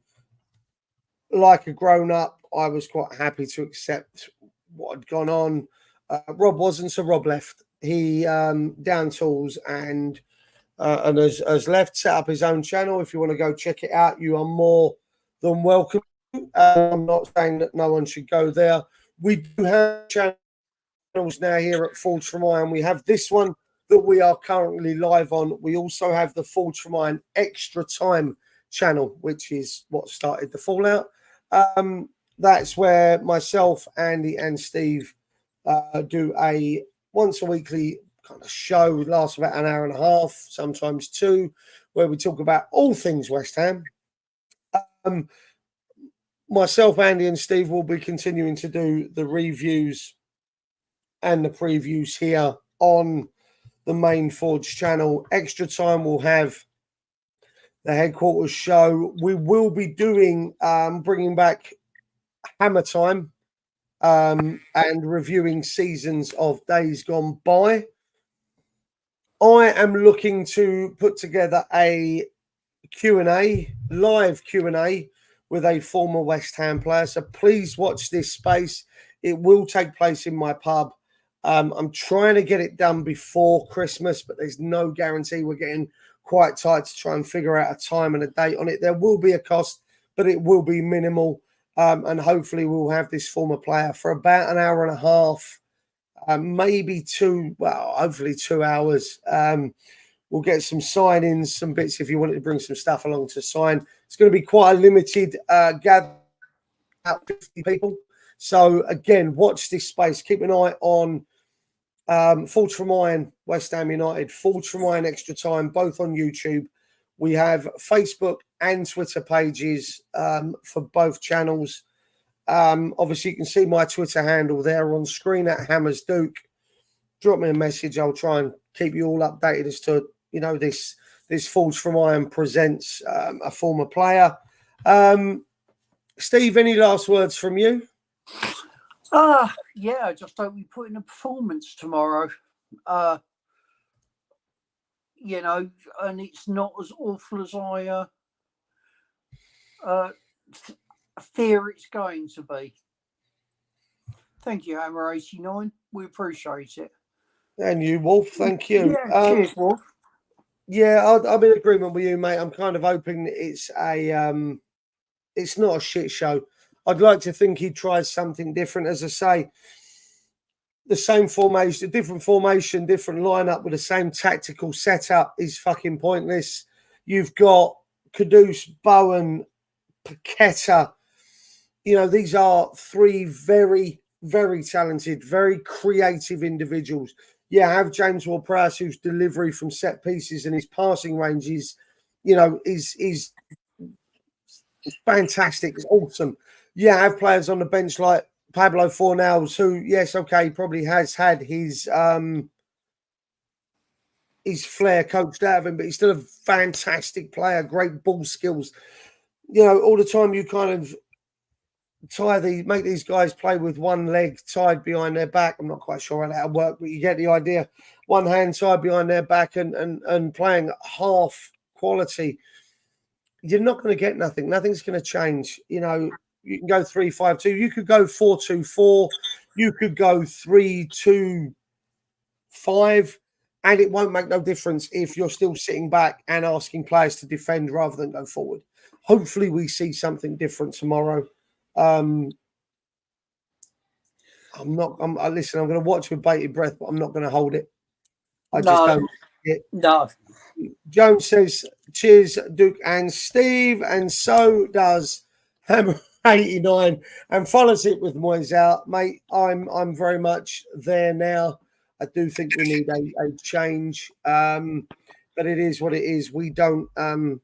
Like a grown-up, I was quite happy to accept what had gone on. Rob wasn't, so Rob left. He down tools and has left, set up his own channel. If you want to go check it out, you are more than welcome. I'm not saying that no one should go there. We do have channels now here at Forge from Iron. We have this one that we are currently live on. We also have the Forge from Iron Extra Time channel, which is what started the fallout. That's where myself, Andy, and Steve do a once a weekly kind of show. Lasts about an hour and a half, sometimes 2, where we talk about all things West Ham. Myself, Andy, and Steve will be continuing to do the reviews and the previews here on the main Forge channel. Extra Time will have the headquarters show. We will be doing bringing back Hammer Time and reviewing seasons of Days Gone By. I am looking to put together a Q&A, live Q&A with a former West Ham player. So please watch this space. It will take place in my pub. I'm trying to get it done before Christmas, but there's no guarantee. We're getting quite tight to try and figure out a time and a date on it. There will be a cost, but it will be minimal. And hopefully we'll have this former player for about an hour and a half, maybe 2, well, hopefully 2 hours. We'll get some sign-ins, some bits if you wanted to bring some stuff along to sign. It's going to be quite a limited gather, about 50 people. So, again, watch this space. Keep an eye on Forge from Iron, West Ham United, Forge from Iron Extra Time, both on YouTube. We have Facebook and Twitter pages for both channels. Obviously, you can see my Twitter handle there on screen at Hammers Duke. Drop me a message. I'll try and keep you all updated as to, you know, this Forge from Iron presents a former player. Steve, any last words from you? Yeah, I just hope we put in a performance tomorrow. You know, and it's not as awful as I fear it's going to be. Thank you, Hammer 89. We appreciate it. And you, Wolf. Thank you. Yeah, cheers, Wolf. Yeah, I'm in agreement with you, mate. I'm kind of hoping it's it's not a shit show. I'd like to think he tries something different. As I say, the same formation, different lineup with the same tactical setup is fucking pointless. You've got Kudus, Bowen, Paqueta. You know, these are 3 very, very talented, very creative individuals. Yeah, I have James Ward-Prowse, whose delivery from set pieces and his passing range is fantastic. It's awesome. Yeah, I have players on the bench like Pablo Fornals, who, yes, okay, probably has had his flair coached out of him, but he's still a fantastic player, great ball skills. You know, all the time you kind of make these guys play with one leg tied behind their back. I'm not quite sure how that'll work, but you get the idea. One hand tied behind their back and playing half quality. You're not going to get nothing. Nothing's going to change. You know, you can go 3-5-2. You could go 4-2-4. you could go 3-2-5, and it won't make no difference if you're still sitting back and asking players to defend rather than go forward. Hopefully, we see something different tomorrow. Listen, I'm going to watch with bated breath, but I'm not going to hold it. I just don't. No. Jones says, cheers, Duke and Steve. And so does Hammer 89 and follows it with Moyes out. Mate, I'm very much there now. I do think we need a change. But it is what it is. We don't have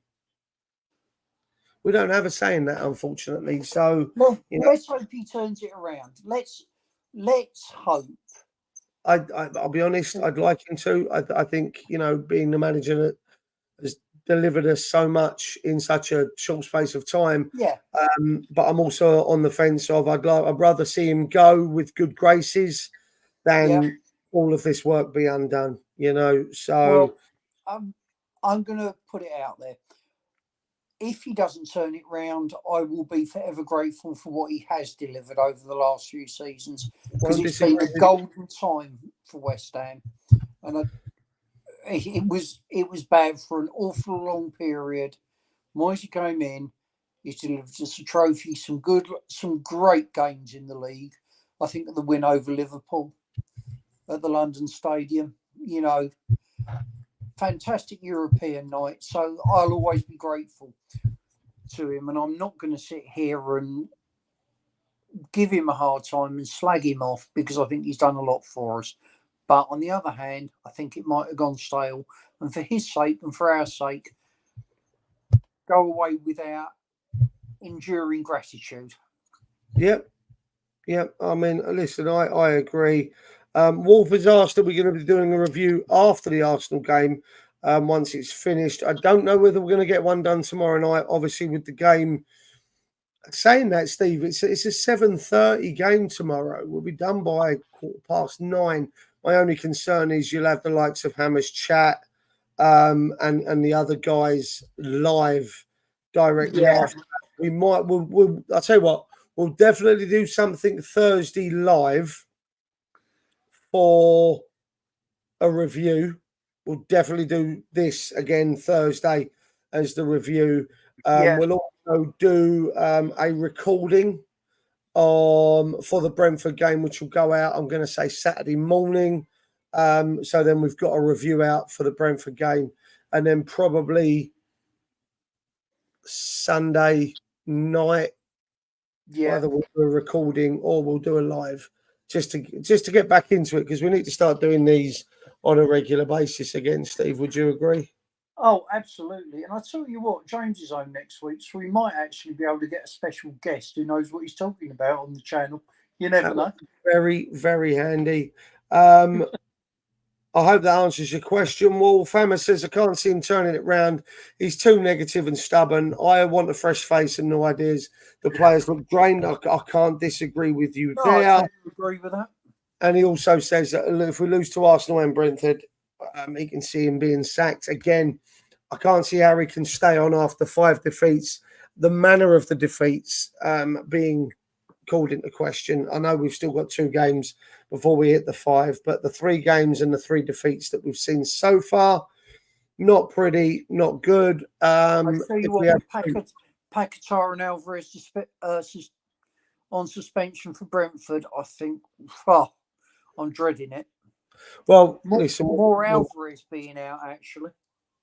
a say in that, unfortunately. So let's hope he turns it around. Let's hope. I'll be honest, I'd like him to. I think, being the manager that has delivered us so much in such a short space of time. Yeah. But I'm also on the fence of I'd rather see him go with good graces than all of this work be undone, So I'm going to put it out there. If he doesn't turn it round, I will be forever grateful for what he has delivered over the last few seasons, because it's been a golden time for West Ham, and it was bad for an awful long period. Moisey came in, he's delivered us a trophy, some great games in the league. I think the win over Liverpool at the London Stadium, fantastic European night. So I'll always be grateful to him, and I'm not going to sit here and give him a hard time and slag him off, because I think he's done a lot for us. But on the other hand, I think it might have gone stale, and for his sake and for our sake, go away without enduring gratitude. Yep. I mean, listen, I agree. Wolf has asked that we're going to be doing a review after the Arsenal game once it's finished. I don't know whether we're going to get one done tomorrow night. Obviously, with the game, saying that, Steve, it's a 7:30 game tomorrow. We'll be done by 9:15. My only concern is you'll have the likes of Hammer's chat and the other guys live directly after. I'll tell you what. We'll definitely do something Thursday live for a review. We'll definitely do this again Thursday as the review. We'll also do a recording for the Brentford game, which will go out, I'm going to say, Saturday morning. So then we've got a review out for the Brentford game. And then probably Sunday night, whether we'll do a recording or we'll do a live, just to get back into it, because we need to start doing these on a regular basis again. Steve, would you agree? Oh, absolutely. And I tell you what, James is home next week, so we might actually be able to get a special guest who knows what he's talking about on the channel. You never know. Very, very handy. I hope that answers your question. Wolf Hammer says, I can't see him turning it round. He's too negative and stubborn. I want a fresh face and new ideas. The players look drained. I can't disagree with you there. I agree with that. And he also says that if we lose to Arsenal and Brentford, he can see him being sacked. Again, I can't see how he can stay on after 5 defeats. The manner of the defeats being called into question. I know we've still got 2 games before we hit the 5, but the 3 games and the 3 defeats that we've seen so far, not pretty, not good. I tell you what, Paquetá and Alvarez on suspension for Brentford, I think, I'm dreading it. Well, more Alvarez being out, actually.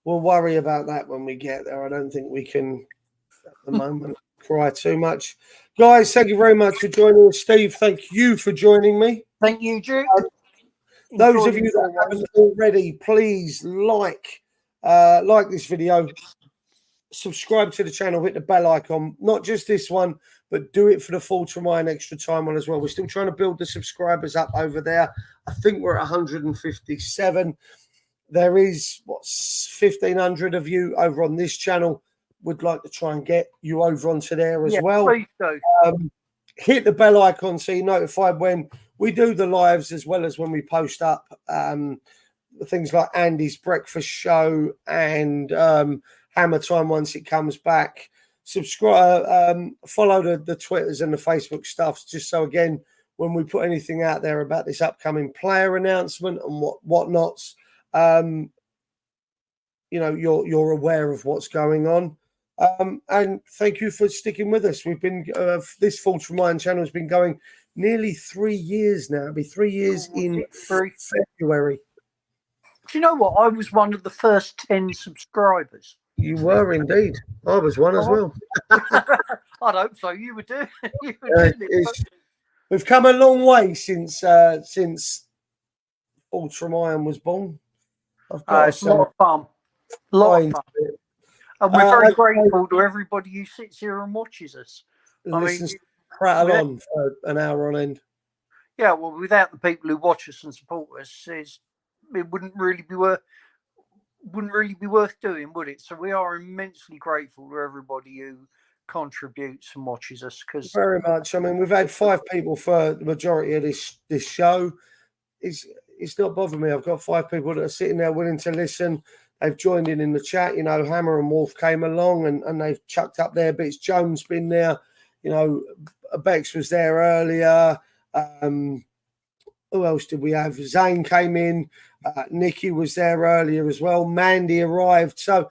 We'll worry about that when we get there. I don't think we can, at the moment, cry too much. Guys, thank you very much for joining us. Steve, thank you for joining me. Thank you, Duke. Those of you that haven't already, please like this video, subscribe to the channel, hit the bell icon. Not just this one, but do it for the full Tremaine Extra Time one as well. We're still trying to build the subscribers up over there. I think we're at 157. There is 1,500 of you over on this channel. Would like to try and get you over onto there as well. Please do. Hit the bell icon so you're notified when we do the lives, as well as when we post up things like Andy's breakfast show and Hammer Time once it comes back. Subscribe, follow the Twitters and the Facebook stuff, just so again when we put anything out there about this upcoming player announcement and whatnots. You're aware of what's going on. And thank you for sticking with us. We've been this Thoughts from Iron channel has been going nearly 3 years now. It'll be 3 years in February. Do you know what? I was one of the first 10 subscribers. You were indeed. I was one as well. I'd hope so. You were doing it. We've come a long way since Thoughts from Iron was born. It's a lot of fun. A lot of fun. And we're very grateful to everybody who sits here and watches us. Prattle on for an hour on end. Yeah, well, without the people who watch us and support us, it wouldn't really be worth doing, would it? So we are immensely grateful to everybody who contributes and watches us. Very much. I mean, we've had 5 people for the majority of this show. It's not bothering me. I've got 5 people that are sitting there willing to listen. They've joined in the chat. Hammer and Wolf came along and they've chucked up their bits. Joan's been there. Bex was there earlier. Who else did we have? Zane came in. Nikki was there earlier as well. Mandy arrived. So,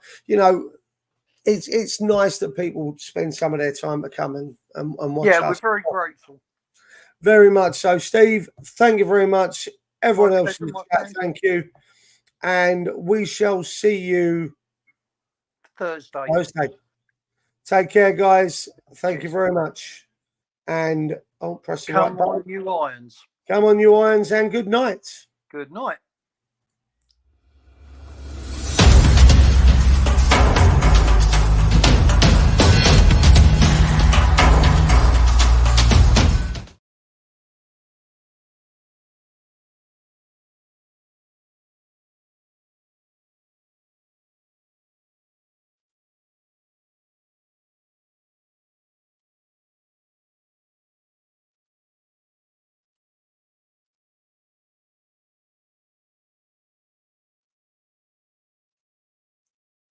it's nice that people spend some of their time to come and watch us. Yeah, we're very grateful. Very much so. Steve, thank you very much. Everyone else in the chat, thank you. And we shall see you Thursday. Take care, guys. Thank you very much. And I'll press the right button. Come on, you Irons. Come on, you Irons, and good night. Good night.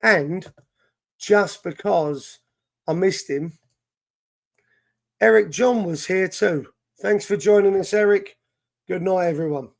And just because I missed him, Eric John was here too. Thanks for joining us, Eric. Good night, everyone.